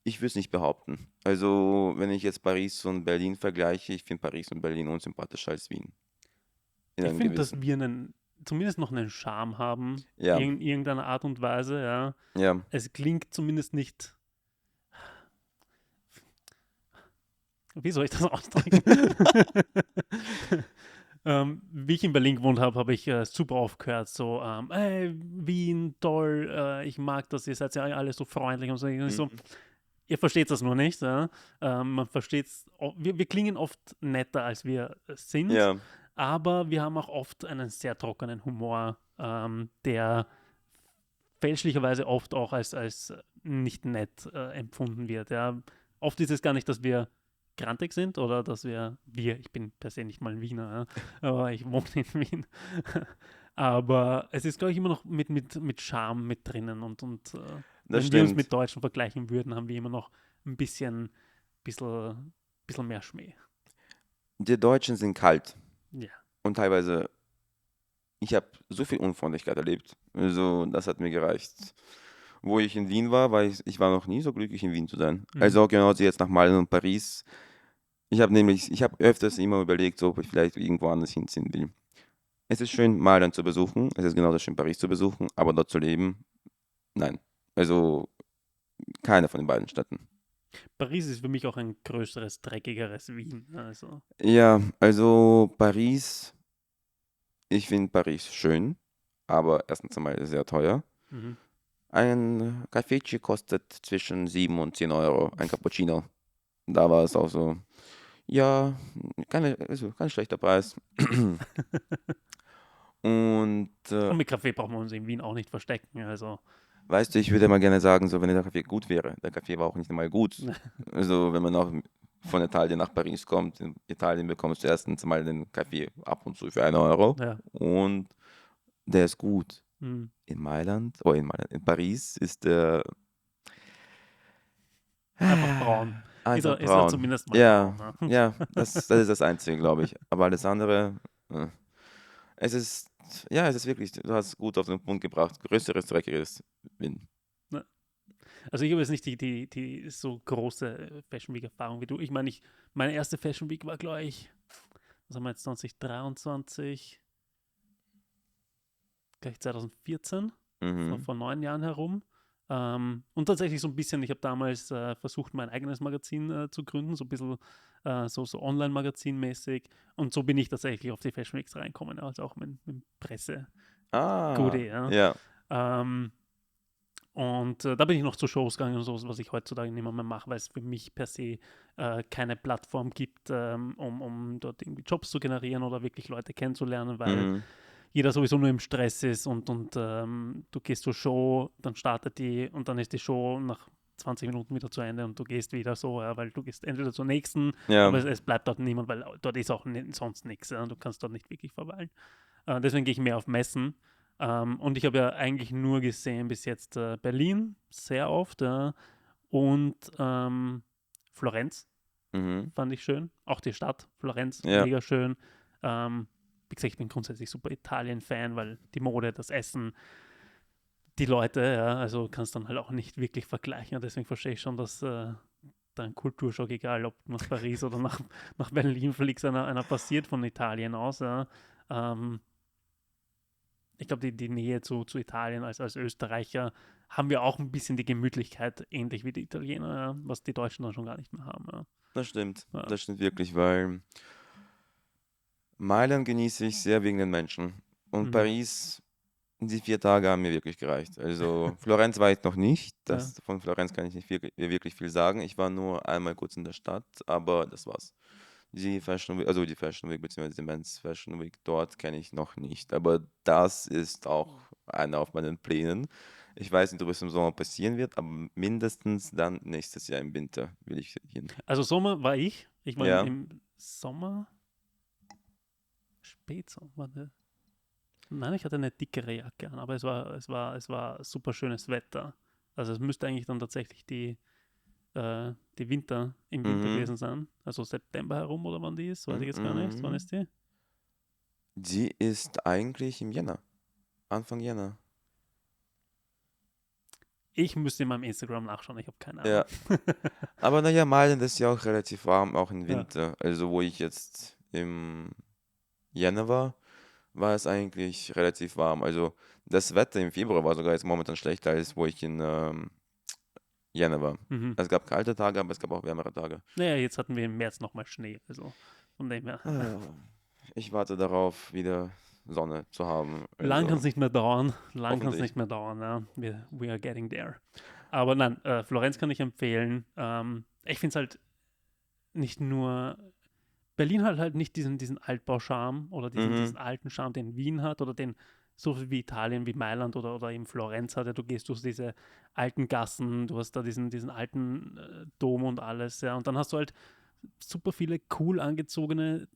Ich würde es nicht behaupten. Also, wenn ich jetzt Paris und Berlin vergleiche, ich finde Paris und Berlin unsympathischer als Wien. In Ich einem finde, dass gewissen. wir zumindest noch einen Charme haben, Ja, in irgendeiner Art und Weise, ja. ja, Es klingt zumindest nicht. Wie soll ich das ausdrücken? Wie ich in Berlin gewohnt habe, habe ich super oft gehört, so, hey, Wien, toll, ich mag das, ihr seid ja alle so freundlich und so. Und ich so, ihr versteht das nur nicht, ja? Man versteht's, wir klingen oft netter, als wir sind, ja, aber wir haben auch oft einen sehr trockenen Humor, der fälschlicherweise oft auch als nicht nett empfunden wird. Ja. Oft ist es gar nicht, dass wir grantig sind oder dass ich bin per se nicht mal ein Wiener, ja, aber ich wohne in Wien. Aber es ist, glaube ich, immer noch mit Charme mit drinnen und Das wenn wir uns stimmt. mit Deutschen vergleichen würden, haben wir immer noch ein bisschen mehr Schmäh. Die Deutschen sind kalt Ja. und teilweise, ich habe so viel Unfreundlichkeit erlebt. Also, das hat mir gereicht. Wo ich in Wien war, ich war noch nie so glücklich, in Wien zu sein. Mhm. Also auch genauso jetzt nach Mailand und Paris. Ich habe öfters immer überlegt, so, ob ich vielleicht irgendwo anders hinziehen will. Es ist schön, Mailand zu besuchen. Es ist genauso schön, Paris zu besuchen, aber dort zu leben, nein. Also keine von den beiden Städten. Paris ist für mich auch ein größeres, dreckigeres Wien. Also, Ja, also Paris, ich finde Paris schön, aber erstens einmal sehr teuer. mhm. Ein Cafecci kostet zwischen 7 und 10 Euro, ein Cappuccino. Da war es auch so, ja, also kein schlechter Preis. Und Und mit Kaffee brauchen wir uns in Wien auch nicht verstecken. Also, weißt du, ich würde mal gerne sagen, so wenn der Kaffee gut wäre. Der Kaffee war auch nicht einmal gut. Also wenn man auch von Italien nach Paris kommt, in Italien bekommst du erstens mal den Kaffee ab und zu für 1 Euro ja. und der ist gut. Mhm. In Paris ist der Einfach braun. einfach Ist er braun. zumindest mal Ja, braun. Ne? ja, das ist das Einzige, glaube ich. Aber alles andere, es ist, ja, es ist wirklich, du hast gut auf den Punkt gebracht. Größeres, dreckiges Wien. Also ich habe jetzt nicht die so große Fashion Week-Erfahrung wie du. Ich meine, meine erste Fashion Week war, glaube ich, was haben wir jetzt, 2023, gleich 2014, Mhm. vor 9 Jahren herum. Und tatsächlich so ein bisschen, ich habe damals versucht, mein eigenes Magazin zu gründen, so ein bisschen so Online-Magazin-mäßig. Und so bin ich tatsächlich auf die Fashion Weeks reinkommen, also auch mit Presse. Ah, Ja. ja. Ähm, Und da bin ich noch zu Shows gegangen und so, was ich heutzutage nicht mehr mache, weil es für mich per se keine Plattform gibt, um dort irgendwie Jobs zu generieren oder wirklich Leute kennenzulernen, weil Mhm. jeder sowieso nur im Stress ist und du gehst zur Show, dann startet die und dann ist die Show nach 20 Minuten wieder zu Ende und du gehst wieder so, ja, weil du gehst entweder zur nächsten, Ja, aber es bleibt dort niemand, weil dort ist auch sonst nichts, ja, du kannst dort nicht wirklich verweilen. Deswegen gehe ich mehr auf Messen. Und ich habe ja eigentlich nur gesehen bis jetzt Berlin sehr oft und Florenz mhm. fand ich schön. Auch die Stadt Florenz, Ja, mega schön. Wie gesagt, ich bin grundsätzlich super Italien-Fan, weil die Mode, das Essen, die Leute, ja, also kannst dann halt auch nicht wirklich vergleichen. Und deswegen verstehe ich schon, dass da ein Kulturschock, egal ob nach Paris oder nach Berlin fliegst, einer passiert von Italien aus. Ja. Ich glaube, die Nähe zu Italien als Österreicher haben wir auch ein bisschen die Gemütlichkeit, ähnlich wie die Italiener, ja, was die Deutschen dann schon gar nicht mehr haben. Ja. das stimmt. Ja. Das stimmt wirklich, weil Mailand genieße ich sehr wegen den Menschen. Und Mhm. Paris, die 4 Tage haben mir wirklich gereicht. Also Florenz war ich noch nicht. Ja. Von Florenz kann ich nicht wirklich viel sagen. Ich war nur einmal kurz in der Stadt, aber das war's. Die Fashion Week bzw. die Men's Fashion Week dort kenne ich noch nicht. Aber das ist auch einer auf meinen Plänen. Ich weiß nicht, ob es im Sommer passieren wird, aber mindestens dann nächstes Jahr im Winter will ich hin. Also Sommer war ich. Ich war Ja. im Sommer, Spätsommer. Warte. Nein, ich hatte eine dickere Jacke an, aber es war super schönes Wetter. Also es müsste eigentlich dann tatsächlich im Winter Mhm. gewesen sein. Also September herum oder wann die ist, weiß ich jetzt gar nicht. Wann Mhm. ist die? Die ist eigentlich im Jänner. Anfang Jänner. Ich müsste in meinem Instagram nachschauen, ich habe keine Ahnung. Ja. Aber naja, Mailand ist ja auch relativ warm, auch im Ja. Winter. Also wo ich jetzt im Jänner war es eigentlich relativ warm. Also das Wetter im Februar war sogar jetzt momentan schlechter, als wo ich in Jänner war. Mhm. Es gab kalte Tage, aber es gab auch wärmere Tage. Naja, jetzt hatten wir im März nochmal Schnee, also von dem her. Ich warte darauf, wieder Sonne zu haben. Lang kann Also es nicht mehr dauern. hoffentlich. Ja. We are getting there. Aber nein, Florenz kann ich empfehlen. Ich finde es halt nicht nur. Berlin hat halt nicht diesen Altbau-Charme oder Mhm. diesen alten Charme, den Wien hat oder den so wie Italien, wie Mailand oder eben Florenz hat, ja, du gehst durch diese alten Gassen, du hast da diesen alten Dom und alles, ja, und dann hast du halt super viele cool angezogene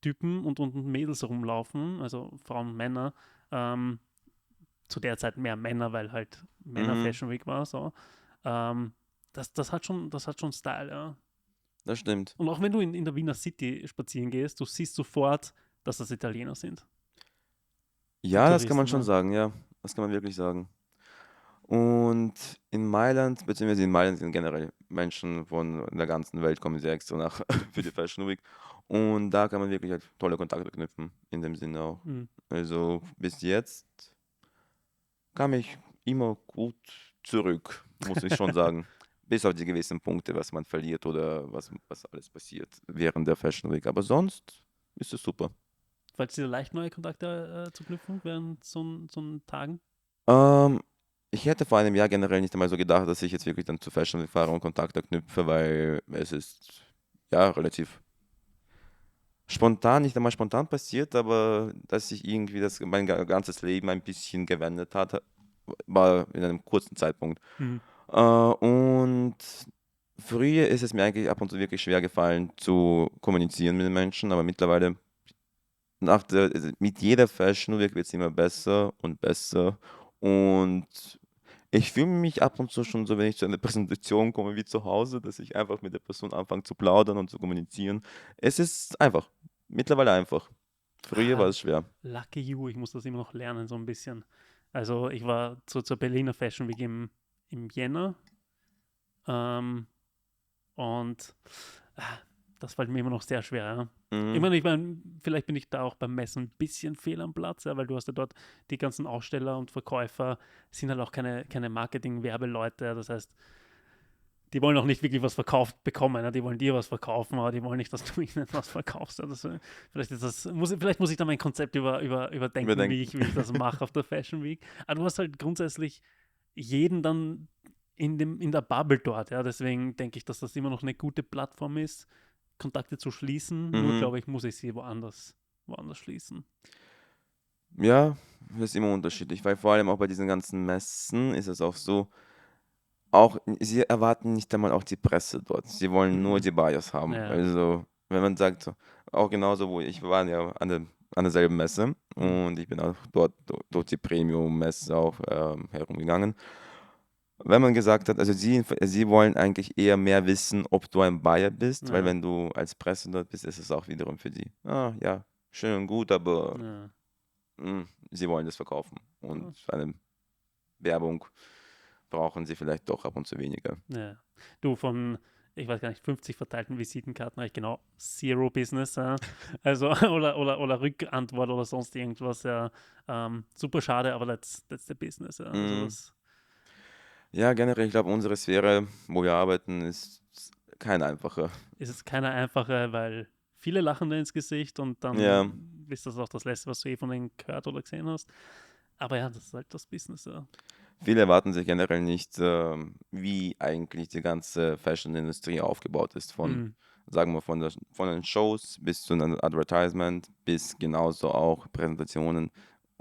Typen und Mädels rumlaufen, also Frauen und Männer, zu der Zeit mehr Männer, weil halt Männer Mhm, Fashion Week war, so. Ähm, das hat schon Style, ja. das stimmt. Und auch wenn du in der Wiener City spazieren gehst, du siehst sofort, dass das Italiener sind, die Ja, das kann man Touristen, schon ne? sagen, ja. Das kann man wirklich sagen. Und in Mailand, beziehungsweise in Mailand sind generell Menschen von der ganzen Welt kommen sehr extra nach für die Fashion Week. Und da kann man wirklich halt tolle Kontakte knüpfen, in dem Sinne auch. Mhm. Also bis jetzt kam ich immer gut zurück, muss ich schon sagen. Bis auf die gewissen Punkte, was man verliert oder was alles passiert während der Fashion Week. Aber sonst ist es super. Falls dir leicht neue Kontakte zu knüpfen während so einen Tagen? Ähm, Ich hätte vor einem Jahr generell nicht einmal so gedacht, dass ich jetzt wirklich dann zu Fashion Week fahre und Kontakte knüpfe, weil es ist ja relativ spontan, nicht einmal spontan passiert, aber dass sich irgendwie mein ganzes Leben ein bisschen gewendet hat, war in einem kurzen Zeitpunkt. Mhm. Und früher ist es mir eigentlich ab und zu wirklich schwer gefallen zu kommunizieren mit den Menschen, aber mittlerweile also mit jeder Fashion Week wird es immer besser und besser. Und ich fühle mich ab und zu schon so, wenn ich zu einer Präsentation komme wie zu Hause, dass ich einfach mit der Person anfange zu plaudern und zu kommunizieren. Es ist einfach. Mittlerweile einfach. Früher war Ah, es schwer. lucky you, ich muss das immer noch lernen, so ein bisschen. Also ich war zur Berliner Fashion Week im Jänner, ähm, und ah, das fällt mir immer noch sehr schwer. Ja. Mhm. Ich meine, vielleicht bin ich da auch beim Messen ein bisschen fehl am Platz, ja, weil du hast ja dort die ganzen Aussteller und Verkäufer, sind halt auch keine Marketing-Werbeleute. Das heißt, die wollen auch nicht wirklich was verkauft bekommen. Ja. Die wollen dir was verkaufen, aber die wollen nicht, dass du ihnen was verkaufst. Ja. Vielleicht muss ich da mein Konzept überdenken, Überdenken. wie ich das mache auf der Fashion Week. Aber du hast halt grundsätzlich jeden dann in der Bubble dort. Ja. Deswegen denke ich, dass das immer noch eine gute Plattform ist, Kontakte zu schließen. Nur Mhm. glaube ich, muss ich sie woanders schließen. Ja, das ist immer unterschiedlich, weil vor allem auch bei diesen ganzen Messen ist es auch so, auch sie erwarten nicht einmal auch die Presse dort. Sie wollen nur Mhm. die Buyers haben. Ja. Also, wenn man sagt, so, auch genauso, wir waren ja an derselben Messe Mhm. und ich bin auch dort durch die Premium-Messe auch herumgegangen. Wenn man gesagt hat, also sie wollen eigentlich eher mehr wissen, ob du ein Buyer bist, weil Ja. wenn du als Presse dort bist, ist es auch wiederum für die. Ah, ja, schön und gut, aber Ja. sie wollen das verkaufen. Und Ja. eine Werbung brauchen sie vielleicht doch ab und zu weniger. Ja. Du, von, ich weiß gar nicht, 50 verteilten Visitenkarten habe ich genau Zero Business. Ja. Also, oder Rückantwort oder sonst irgendwas. Ja. Super schade, aber that's the business. Ja. Also Mm, das Ja, generell, ich glaube, unsere Sphäre, wo wir arbeiten, ist keine einfache. ist jetzt keine einfache, weil viele lachen dir ins Gesicht und Ja, dann ist das auch das Letzte, was du von denen gehört oder gesehen hast. Aber ja, das ist halt das Business. Ja. viele erwarten sich generell nicht, wie eigentlich die ganze Fashion-Industrie aufgebaut ist. Mm, Sagen wir, von den Shows bis zu einem Advertisement, bis genauso auch Präsentationen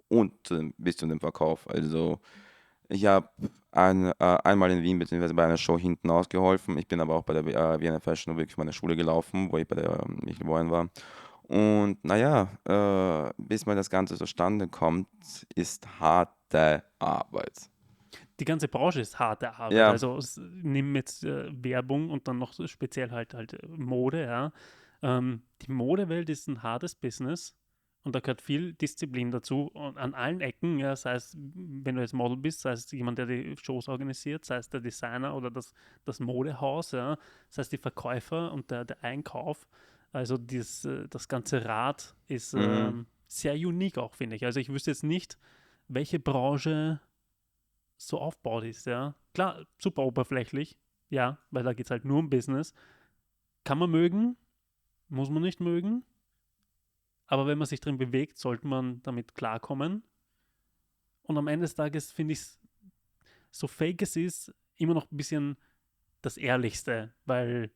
und bis zu dem Verkauf. Also ich habe einmal in Wien bzw. bei einer Show hinten ausgeholfen. Ich bin aber auch bei der Vienna Fashion Week für meine Schule gelaufen, wo ich bei der ich geboren war. Und naja, bis mal das Ganze zustande kommt, ist harte Arbeit. Die ganze Branche ist harte Arbeit. Ja, Also nimm jetzt Werbung und dann noch so speziell halt Mode, ja. Die Modewelt ist ein hartes Business und da gehört viel Disziplin dazu und an allen Ecken, ja, sei es, wenn du jetzt Model bist, sei es jemand, der die Shows organisiert, sei es der Designer oder das Modehaus, ja, sei es die Verkäufer und der Einkauf. Also das ganze Rad ist mhm, sehr unique auch, finde ich. Also ich wüsste jetzt nicht, welche Branche so aufgebaut ist, ja. Klar, super oberflächlich, ja, weil da geht es halt nur um Business. Kann man mögen, muss man nicht mögen, aber wenn man sich drin bewegt, sollte man damit klarkommen. Und am Ende des Tages finde ich es, so fake es ist, immer noch ein bisschen das Ehrlichste, weil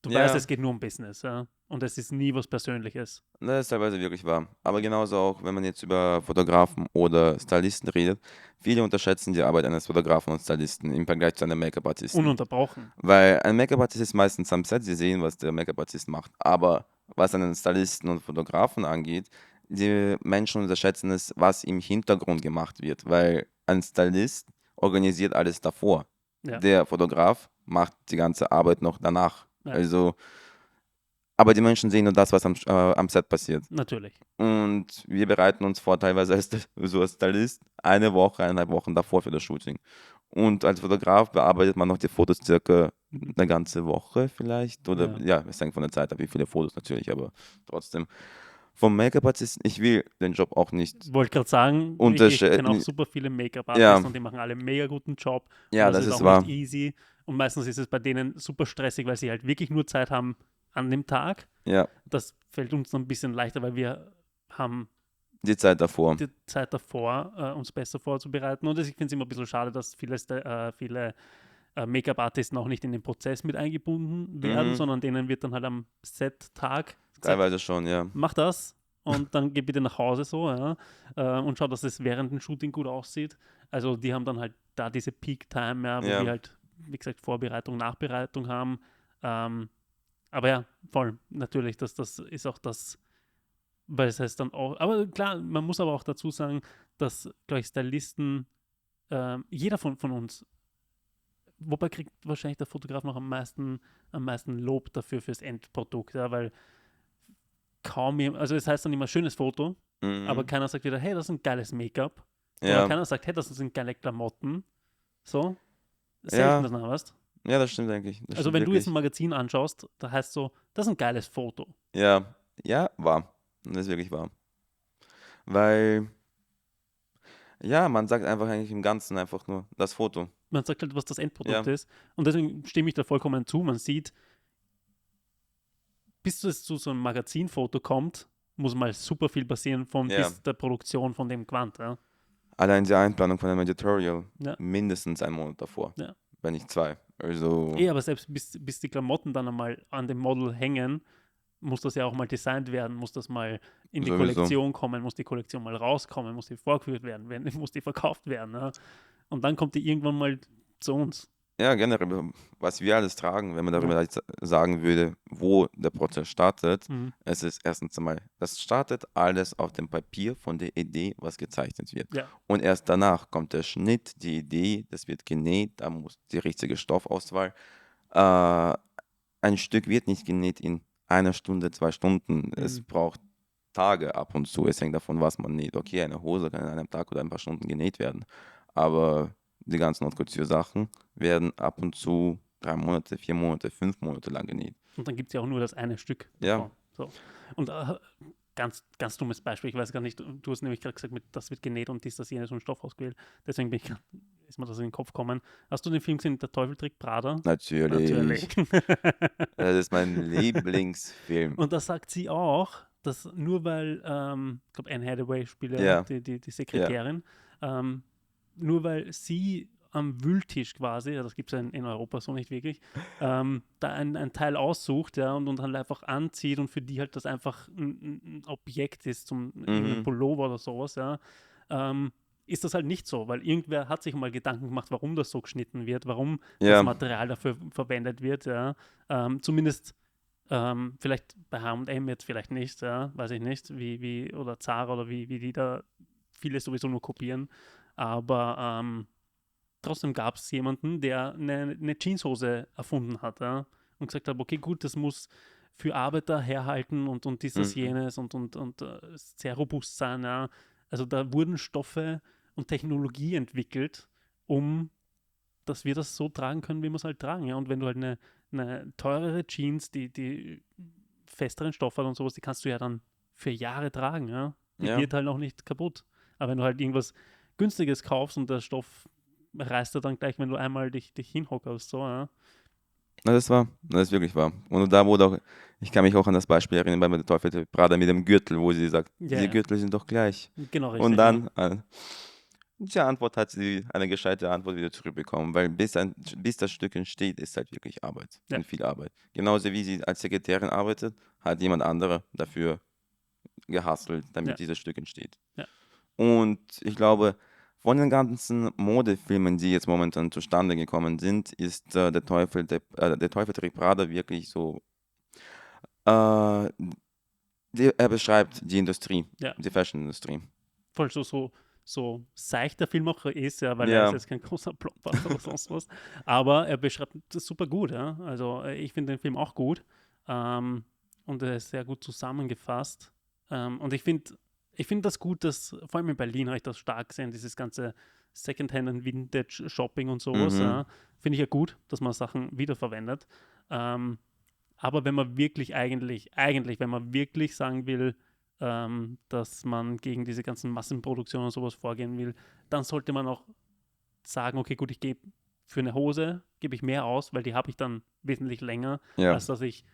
Du Ja. weißt, es geht nur um Business, ja. Und es ist nie was Persönliches. Das ist teilweise wirklich wahr. Aber genauso auch, wenn man jetzt über Fotografen oder Stylisten redet, viele unterschätzen die Arbeit eines Fotografen und Stylisten im Vergleich zu einem Make-up-Artisten. Ununterbrochen. Weil ein Make-up-Artist ist meistens am Set, sie sehen, was der Make-up-Artist macht. Aber was einen Stylisten und Fotografen angeht, die Menschen unterschätzen es, was im Hintergrund gemacht wird. Weil ein Stylist organisiert alles davor. Ja. Der Fotograf macht die ganze Arbeit noch danach. Ja. Also, aber die Menschen sehen nur das, was am Set passiert. Natürlich. Und wir bereiten uns vor, teilweise als Stylist, eine Woche, 1,5 Wochen davor für das Shooting. Und als Fotograf bearbeitet man noch die Fotos circa eine ganze Woche vielleicht. Oder ja, es hängt von der Zeit ab, wie viele Fotos natürlich, aber trotzdem. Vom Make-up-Artisten, ich will den Job auch nicht. Wollte gerade sagen, ich Untersche- kenne auch ni- super viele Ja. Make-up-Artists und die machen alle einen mega guten Job. Ja, Und das ist ist auch wahr. nicht easy. Und meistens ist es bei denen super stressig, weil sie halt wirklich nur Zeit haben an dem Tag. Ja, Das fällt uns dann ein bisschen leichter, weil wir haben die Zeit davor. die Zeit davor, uns besser vorzubereiten. Und ich finde es immer ein bisschen schade, dass viele Make-up-Artisten auch nicht in den Prozess mit eingebunden werden, Mhm. sondern denen wird dann halt am Set-Tag gesagt, Teilweise schon, ja. mach das und dann geh bitte nach Hause so, ja, und schau, dass es während dem Shooting gut aussieht. Also die haben dann halt da diese Peak-Time, ja, wo Ja. wir halt, wie gesagt, Vorbereitung, Nachbereitung haben. Aber ja, voll, natürlich, das ist auch das, weil es heißt dann auch, aber klar, man muss aber auch dazu sagen, dass, glaube ich, Stylisten, jeder von uns, wobei kriegt wahrscheinlich der Fotograf noch am meisten Lob dafür fürs Endprodukt, ja, weil kaum jemand, also es heißt dann immer schönes Foto, Mhm. aber keiner sagt wieder, hey, das ist ein geiles Make-up. Oder Ja. keiner sagt, hey, das sind geile Klamotten. So. Ja. Selten das noch, weißt? Ja, das stimmt eigentlich. Das Also stimmt wenn du jetzt ein wirklich. Magazin anschaust, da heißt so, das ist ein geiles Foto. Ja, ja, wahr. Das ist wirklich wahr. Weil, ja, man sagt einfach eigentlich im Ganzen einfach nur das Foto. Man sagt halt, was das Endprodukt Ja. ist. Und deswegen stimme ich da vollkommen zu. Man sieht, bis es zu so einem Magazinfoto kommt, muss mal super viel passieren von Ja. bis der Produktion von dem Quant. Ja. Allein die Einplanung von einem Editorial Ja. mindestens einen Monat davor, Ja. wenn nicht 2. Also, Aber selbst bis die Klamotten dann einmal an dem Model hängen, muss das ja auch mal designt werden, muss das mal in die Sowieso. Kollektion kommen, muss die Kollektion mal rauskommen, muss die vorgeführt werden, muss die verkauft werden. Ja. Und dann kommt die irgendwann mal zu uns. ja, generell, was wir alles tragen, wenn man darüber Ja. jetzt sagen würde, wo der Prozess startet, Mhm. es ist erstens einmal, das startet alles auf dem Papier von der Idee, was gezeichnet wird. Ja. Und erst danach kommt der Schnitt, die Idee, das wird genäht, da muss die richtige Stoffauswahl. Ein Stück wird nicht genäht in 1 Stunde, 2 Stunden. Es Mhm. braucht Tage ab und zu. Es hängt davon, was man näht. Okay, eine Hose kann in einem Tag oder ein paar Stunden genäht werden. Aber die ganzen Haute Couture-Sachen werden ab und zu 3 Monate, 4 Monate, 5 Monate lang genäht. Und dann gibt es ja auch nur das eine Stück. Ja. davon. So. Und ganz dummes Beispiel, ich weiß gar nicht, du hast nämlich gerade gesagt, das wird genäht und das jenes und Stoff ausgewählt. Deswegen ist mir das in den Kopf gekommen. Hast du den Film gesehen, Der Teufel trägt Prada? Natürlich. Das ist mein Lieblingsfilm. Und da sagt sie auch, dass nur weil, ich glaube, Anne Hathaway spielt Ja. die Sekretärin, nur weil sie am Wühltisch quasi, ja, das gibt es in Europa so nicht wirklich, da ein Teil aussucht, ja, und dann einfach anzieht und für die halt das einfach ein Objekt ist, zum irgendein Pullover oder sowas, ja, ist das halt nicht so, weil irgendwer hat sich mal Gedanken gemacht, warum das so geschnitten wird, warum Ja. das Material dafür verwendet wird, ja, zumindest vielleicht bei H&M jetzt vielleicht nicht, ja, weiß ich nicht, wie oder Zara oder wie die da viele sowieso nur kopieren, aber trotzdem gab es jemanden, der eine Jeanshose erfunden hat, ja, und gesagt hat, okay, gut, das muss für Arbeiter herhalten und dieses, jenes und sehr robust sein, ja. Also da wurden Stoffe und Technologie entwickelt, dass wir das so tragen können, wie wir es halt tragen, ja. Und wenn du halt eine teurere Jeans, die festeren Stoff hat und sowas, die kannst du ja dann für Jahre tragen, ja. Die Ja. wird halt auch nicht kaputt. Aber wenn du halt irgendwas Günstiges kaufst und der Stoff reißt er dann gleich, wenn du einmal dich hinhockerst, so, ja. Na, das ist wirklich wahr. Und da wurde auch, ich kann mich auch an das Beispiel erinnern bei der Teufel trägt Prada mit dem Gürtel, wo sie sagt, Ja, die ja. Gürtel sind doch gleich. Genau, richtig. Und dann, Die Antwort hat sie eine gescheite Antwort wieder zurückbekommen, weil bis das Stück entsteht, ist halt wirklich Arbeit Ja. und viel Arbeit. Genauso wie sie als Sekretärin arbeitet, hat jemand anderer dafür gehustelt, damit Ja. dieses Stück entsteht. Ja. Und ich glaube, von den ganzen Modefilmen, die jetzt momentan zustande gekommen sind, ist der Teufel trägt Prada wirklich so. Äh, er beschreibt die Industrie, Ja. die Fashion-Industrie. Voll so seicht der Film auch ist, ja, weil er ist Ja, jetzt kein großer Blockbuster oder sonst was. Aber er beschreibt das super gut, ja. Also ich finde den Film auch gut. Und er ist sehr gut zusammengefasst. Und ich finde das gut, dass, vor allem in Berlin habe ich das stark gesehen, dieses ganze Secondhand und Vintage-Shopping und sowas. Ja. Finde ich ja gut, dass man Sachen wiederverwendet. Aber wenn man wirklich wenn man wirklich sagen will, dass man gegen diese ganzen Massenproduktionen und sowas vorgehen will, dann sollte man auch sagen, okay, gut, ich gebe für eine Hose, gebe ich mehr aus, weil die habe ich dann wesentlich länger, ja. als dass ich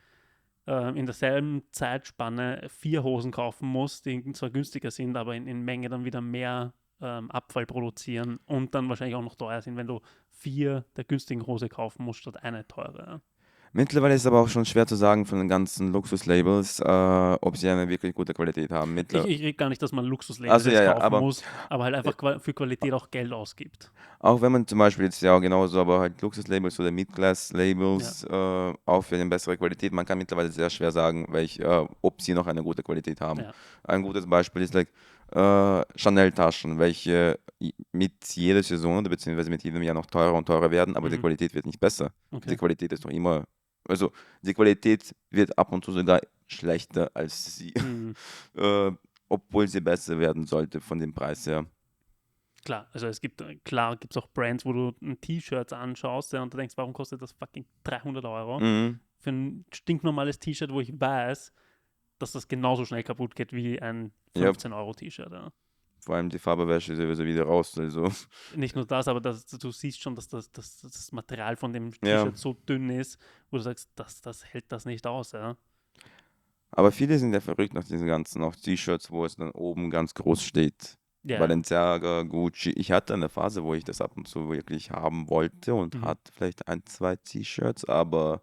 in derselben Zeitspanne 4 Hosen kaufen muss, die zwar günstiger sind, aber in Menge dann wieder mehr Abfall produzieren und dann wahrscheinlich auch noch teuer sind, wenn du 4 der günstigen Hose kaufen musst, statt eine teure. Mittlerweile ist es aber auch schon schwer zu sagen von den ganzen Luxuslabels, ob sie eine wirklich gute Qualität haben. Ich rede gar nicht, dass man Luxuslabels Also jetzt ja, kaufen aber muss, aber halt einfach für Qualität auch Geld ausgibt. auch wenn man zum Beispiel jetzt ja genauso, aber halt Luxuslabels oder Mid-Class-Labels auch für eine bessere Qualität, man kann mittlerweile sehr schwer sagen, ob sie noch eine gute Qualität haben. Ja. Ein gutes Beispiel ist Chanel-Taschen, welche mit jeder Saison oder beziehungsweise mit jedem Jahr noch teurer und teurer werden, aber die Qualität wird nicht besser. Okay. Die Qualität ist doch immer, also die Qualität wird ab und zu sogar schlechter als sie, obwohl sie besser werden sollte von dem Preis her. Klar, also klar gibt es auch Brands, wo du ein T-Shirt anschaust, ja, und du denkst, warum kostet das fucking 300 Euro? Für ein stinknormales T-Shirt, wo ich weiß, dass das genauso schnell kaputt geht wie ein 15-Euro-T-Shirt. Ja. Vor allem die Farbe wäsche sowieso wieder raus. Also. Nicht nur das, aber du siehst schon, dass das Material von dem T-Shirt so dünn ist, wo du sagst, das hält das nicht aus. Ja. Aber viele sind ja verrückt nach diesen ganzen auch T-Shirts, wo es dann oben ganz groß steht. Ja. Balenciaga, Gucci. Ich hatte eine Phase, wo ich das ab und zu wirklich haben wollte und hatte vielleicht 1, 2 T-Shirts, aber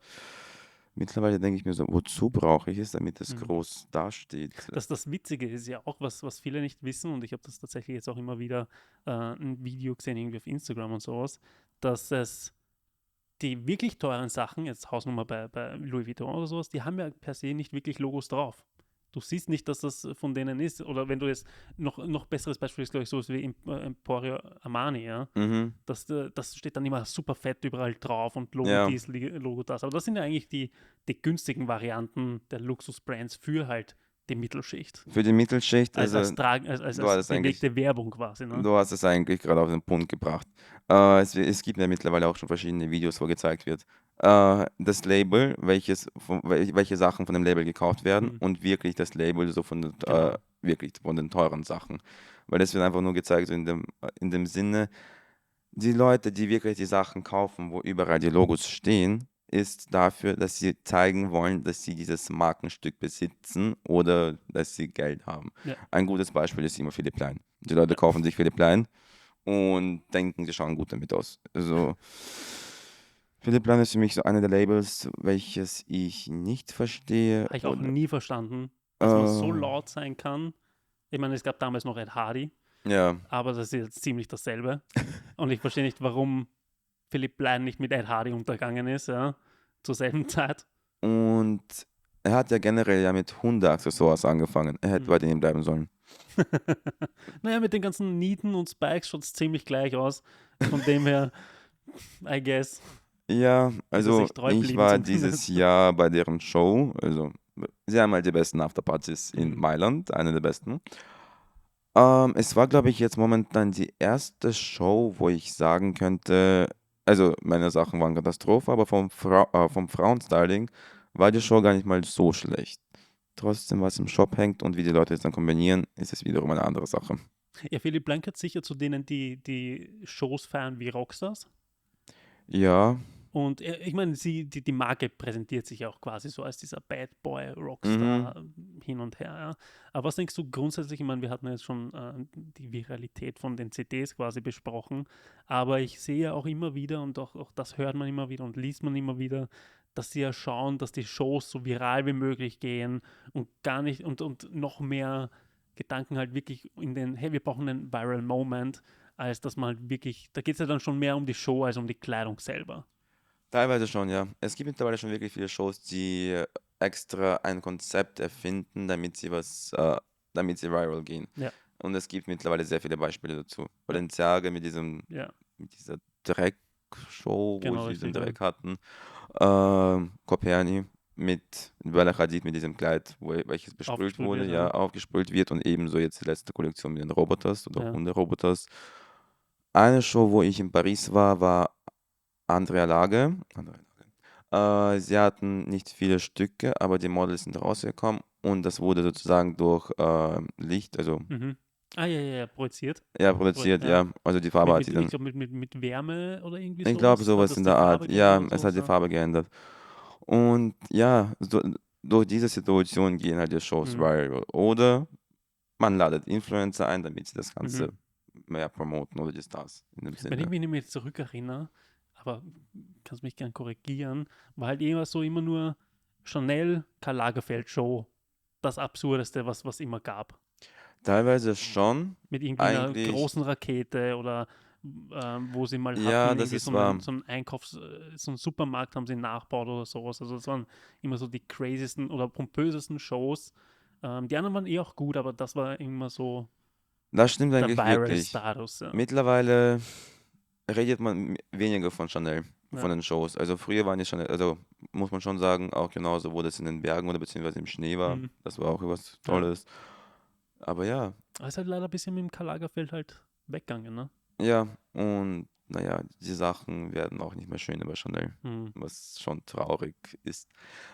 mittlerweile denke ich mir so, wozu brauche ich es, damit es groß dasteht? Das Witzige ist ja auch, was viele nicht wissen, und ich habe das tatsächlich jetzt auch immer wieder ein Video gesehen, irgendwie auf Instagram und sowas, dass es die wirklich teuren Sachen, jetzt Hausnummer bei Louis Vuitton oder sowas, die haben ja per se nicht wirklich Logos drauf. Du siehst nicht, dass das von denen ist. Oder wenn du jetzt noch besseres Beispiel ist, glaube ich, sowas wie Emporio Armani, ja. Das steht dann immer super fett überall drauf und Logo dies, Logo das. Aber das sind ja eigentlich die günstigen Varianten der Luxusbrands für halt die Mittelschicht. Für die Mittelschicht, als belegte Werbung quasi. Ne? Du hast es eigentlich gerade auf den Punkt gebracht. Es gibt ja mittlerweile auch schon verschiedene Videos, wo gezeigt wird, das Label, welche Sachen von dem Label gekauft werden und wirklich das Label so wirklich von den teuren Sachen. Weil es wird einfach nur gezeigt, so in dem Sinne, die Leute, die wirklich die Sachen kaufen, wo überall die Logos stehen, ist dafür, dass sie zeigen wollen, dass sie dieses Markenstück besitzen oder dass sie Geld haben. Ja. Ein gutes Beispiel ist immer Philipp Plein. Die Leute kaufen sich Philipp Plein und denken, sie schauen gut damit aus. Also Philipp Plein ist für mich so eine der Labels, welches ich nicht verstehe. Habe ich auch nie verstanden, dass man so laut sein kann. Ich meine, es gab damals noch Ed Hardy, aber das ist jetzt ziemlich dasselbe. Und ich verstehe nicht, warum Philipp Plein nicht mit Ed Hardy untergegangen ist, ja, zur selben Zeit. Und er hat ja generell mit Hundeaccessoires angefangen. Er hätte bei denen bleiben sollen. Naja, mit den ganzen Nieten und Spikes schaut es ziemlich gleich aus. Von dem her, I guess. Ja, also ich war dieses Jahr bei deren Show. Also sie haben halt die besten Afterpartys in Mailand, eine der besten. Es war, glaube ich, jetzt momentan die erste Show, wo ich sagen könnte, also meine Sachen waren Katastrophe, aber vom Frauenstyling war die Show gar nicht mal so schlecht. Trotzdem, was im Shop hängt und wie die Leute es dann kombinieren, ist es wiederum eine andere Sache. Ja, Philipp Plein gehört sicher zu denen, die Shows feiern wie Rockstars. Ja, Und ich meine, die Marke präsentiert sich ja auch quasi so als dieser Bad Boy Mhm. Rockstar hin und her. Ja. Aber was denkst du grundsätzlich? Ich meine, wir hatten jetzt schon die Viralität von den CDs quasi besprochen, aber ich sehe auch immer wieder und auch das hört man immer wieder und liest man immer wieder, dass sie ja schauen, dass die Shows so viral wie möglich gehen und gar nicht und noch mehr Gedanken halt wirklich in den, hey, wir brauchen einen Viral Moment, als dass man halt wirklich, da geht es ja dann schon mehr um die Show als um die Kleidung selber. Teilweise schon, ja. Es gibt mittlerweile schon wirklich viele Shows, die extra ein Konzept erfinden, damit sie viral gehen. Ja, Und es gibt mittlerweile sehr viele Beispiele dazu. ja, Balenciaga ja, mit dieser Dreckshow, wo genau sie diesen richtig. Ja. Dreck hatten. Coperni mit Bella Hadid mit diesem Kleid, welches besprüht Aufgesprüht wurde, wird, ja, ja. aufgesprüht wird und ebenso jetzt die letzte Kollektion mit den Roboters oder Ja. Hunderoboters. Eine Show, wo ich in Paris war Andrea Lage. Sie hatten nicht viele Stücke, aber die Models sind rausgekommen und das wurde sozusagen durch Licht, also Mhm. Ah, ja, projiziert. ja, produziert, Ja. ja. Also die Farbe hat sie Ich dann, glaube, mit Wärme oder irgendwie ich glaube, sowas, sowas dass in die der Farbe Art, geändert ja, oder es hat sowas, die ja. Farbe geändert. Und ja, durch diese Situation gehen halt die Shows Mhm. viral. Oder man ladet Influencer ein, damit sie das Mhm. Ganze mehr promoten oder die Stars in dem Wenn ich Sinne. mich jetzt zurückerinnere, aber kannst mich gern korrigieren, war halt immer nur Chanel, Karl Lagerfeld Show das Absurdeste, was immer gab. Teilweise schon, Mit irgendwie einer eigentlich, großen Rakete oder wo sie mal ja, hatten, das irgendwie ist wahr. so einen so einen Supermarkt haben sie nachgebaut oder sowas. Also das waren immer so die craziesten oder pompösesten Shows. Die anderen waren eh auch gut, aber das war immer so Das stimmt der eigentlich wirklich. Viral-Status. Ja. Mittlerweile redet man weniger von Chanel, Ja. von den Shows. Also früher waren die Chanel, also muss man schon sagen, auch genauso, wo das in den Bergen oder beziehungsweise im Schnee war. Mhm. Das war auch was Ja. Tolles. Aber ja, Aber ist halt leider ein bisschen mit dem Karl Lagerfeld halt weggegangen, ne? ja, und naja, die Sachen werden auch nicht mehr schöner bei Chanel, Mhm. was schon traurig ist.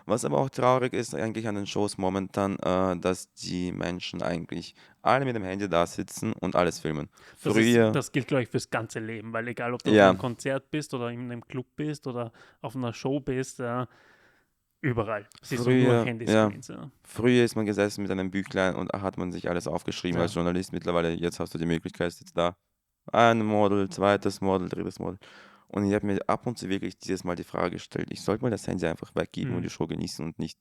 Was aber auch traurig ist eigentlich an den Shows momentan, dass die Menschen eigentlich alle mit dem Handy da sitzen und alles filmen. Früher, Das gilt, glaube ich, fürs ganze Leben, weil egal, ob du auf ja, einem Konzert bist oder in einem Club bist oder auf einer Show bist, überall siehst du nur früher, ja, Handyscreens. Ja. früher ist man gesessen mit einem Büchlein und hat man sich alles aufgeschrieben als Ja. Journalist. Mittlerweile, jetzt hast du die Möglichkeit, sitzt da ein Model, zweites Model, drittes Model. Und ich habe mir ab und zu wirklich dieses Mal die Frage gestellt, ich sollte mal das Handy einfach weggeben und die Mhm. Show genießen und nicht,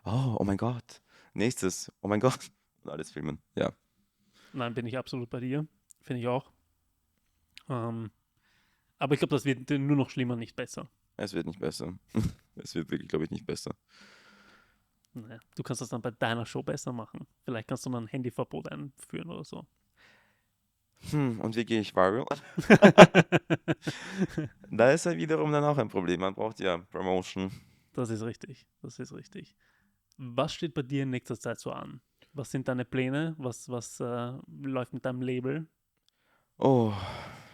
oh mein Gott, nächstes, oh mein Gott, und alles filmen. Ja, Nein, bin ich absolut bei dir. Finde ich auch. Aber ich glaube, das wird nur noch schlimmer, nicht besser. es wird nicht besser. Es wird wirklich, glaube ich, nicht besser. Naja, du kannst das dann bei deiner Show besser machen. Vielleicht kannst du mal ein Handyverbot einführen oder so. Und wie gehe ich viral? Da ist ja wiederum dann auch ein Problem. Man braucht ja Promotion. Das ist richtig. Das ist richtig. Was steht bei dir in nächster Zeit so an? Was sind deine Pläne? Was läuft mit deinem Label? Oh,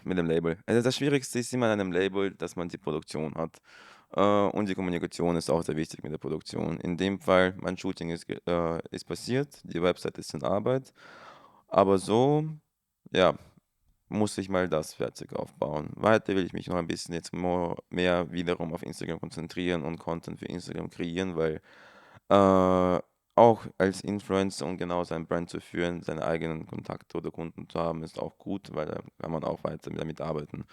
mit dem Label. Also das Schwierigste ist immer an einem Label, dass man die Produktion hat. Und die Kommunikation ist auch sehr wichtig mit der Produktion. In dem Fall, mein Shooting ist passiert, die Website ist in Arbeit. Aber so, ja, muss ich mal das fertig aufbauen. Weiter will ich mich noch ein bisschen jetzt mehr wiederum auf Instagram konzentrieren und Content für Instagram kreieren, weil auch als Influencer und genau sein Brand zu führen, seine eigenen Kontakte oder Kunden zu haben, ist auch gut, weil da kann man auch weiter damit arbeiten.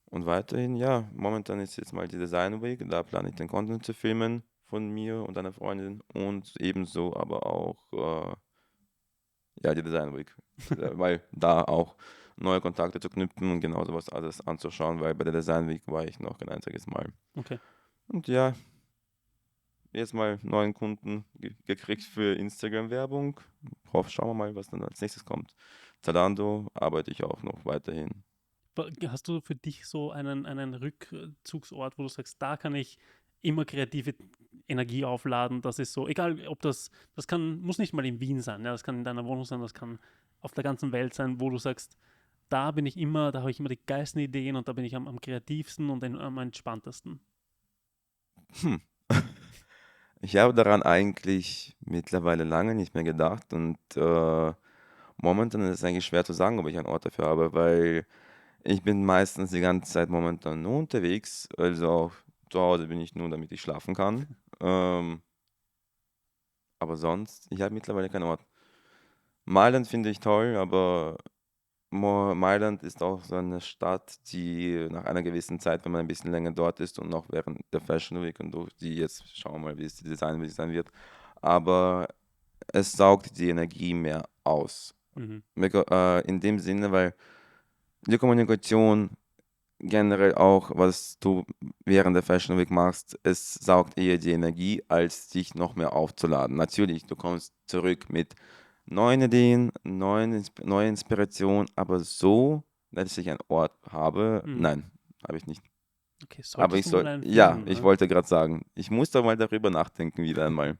Und weiterhin, ja, momentan ist jetzt mal die Design Week, da plane ich den Content zu filmen von mir und einer Freundin und ebenso aber auch ja, die Design Week, weil da auch neue Kontakte zu knüpfen und genau sowas alles anzuschauen, weil bei der Design Week war ich noch kein einziges Mal. Okay. Und ja, jetzt mal neuen Kunden gekriegt für Instagram-Werbung. Schauen wir mal, was dann als nächstes kommt. Zalando arbeite ich auch noch weiterhin. Hast du für dich so einen Rückzugsort, wo du sagst, da kann ich immer kreative Energie aufladen? Das ist so, egal ob das muss nicht mal in Wien sein, ja, das kann in deiner Wohnung sein, das kann auf der ganzen Welt sein, wo du sagst, da habe ich immer die geilsten Ideen und da bin ich am kreativsten und am entspanntesten. Hm. Ich habe daran eigentlich mittlerweile lange nicht mehr gedacht und momentan ist es eigentlich schwer zu sagen, ob ich einen Ort dafür habe, weil Ich bin meistens die ganze Zeit momentan nur unterwegs, also auch zu Hause bin ich nur, damit ich schlafen kann. Aber sonst, ich habe mittlerweile keinen Ort. Mailand finde ich toll, aber Mailand ist auch so eine Stadt, die nach einer gewissen Zeit, wenn man ein bisschen länger dort ist und noch während der Fashion Week und durch die jetzt schauen wir mal, wie es die Design sein wird, aber es saugt die Energie mehr aus. Mhm. In dem Sinne, weil die Kommunikation generell auch, was du während der Fashion Week machst, es saugt eher die Energie, als dich noch mehr aufzuladen. Natürlich, du kommst zurück mit neuen Ideen, neue Inspiration, aber so, dass ich einen Ort habe, Mhm. nein, habe ich nicht. Okay, Aber solltest ich du mal soll, einen ja, finden, ich ne? wollte gerade sagen, ich muss da mal darüber nachdenken wieder einmal.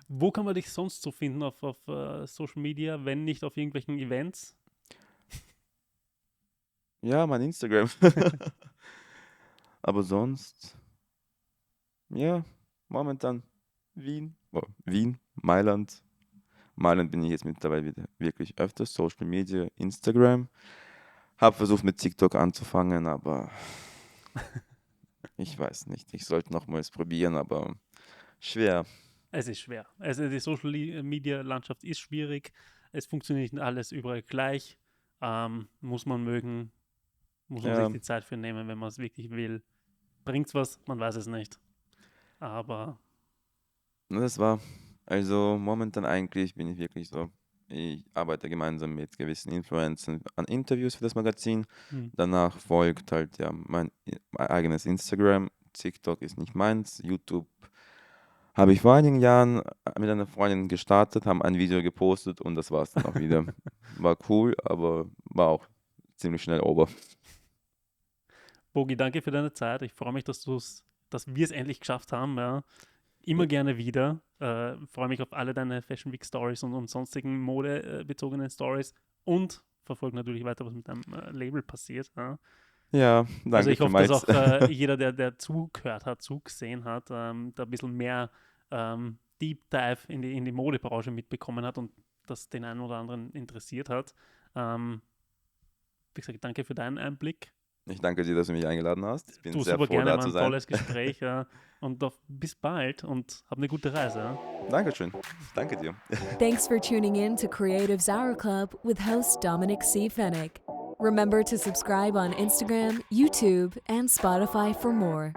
Wo kann man dich sonst so finden auf Social Media, wenn nicht auf irgendwelchen Events? Ja, mein Instagram. Aber sonst, ja, momentan Wien, Mailand. Mailand bin ich jetzt mittlerweile wieder wirklich öfters, Social Media, Instagram. Habe versucht mit TikTok anzufangen, aber ich weiß nicht. Ich sollte nochmals probieren, aber schwer. Es ist schwer. Also die Social Media Landschaft ist schwierig. Es funktioniert nicht alles überall gleich. Muss man mögen, muss man sich Ja, die Zeit für nehmen, wenn man es wirklich will. Bringt's was? Man weiß es nicht. Aber das war. Also momentan eigentlich bin ich wirklich so. Ich arbeite gemeinsam mit gewissen Influencern an Interviews für das Magazin. hm, Danach folgt halt ja mein eigenes Instagram. TikTok ist nicht meins. YouTube habe ich vor einigen Jahren mit einer Freundin gestartet, haben ein Video gepostet und das war es dann auch wieder. War cool, aber war auch ziemlich schnell over. Bogi, danke für deine Zeit. Ich freue mich, dass wir es endlich geschafft haben. Ja. Immer gerne wieder. Freue mich auf alle deine Fashion Week Stories und sonstigen modebezogenen Stories und verfolge natürlich weiter, was mit deinem Label passiert. Ja. Ja, Also danke ich hoffe, dass vielmals. auch jeder, der zugehört hat, zugesehen hat, da ein bisschen mehr Deep Dive in die Modebranche mitbekommen hat und das den einen oder anderen interessiert hat. Wie gesagt, danke für deinen Einblick. Ich danke dir, dass du mich eingeladen hast. Ich bin Du sehr super froh, gerne, da war zu ein sein. tolles Gespräch und bis bald und hab eine gute Reise. Ja. Dankeschön. Danke dir. Thanks for tuning in to Creatives Hour Club with host Dominic C. Fennick. Remember to subscribe on Instagram, YouTube, and Spotify for more.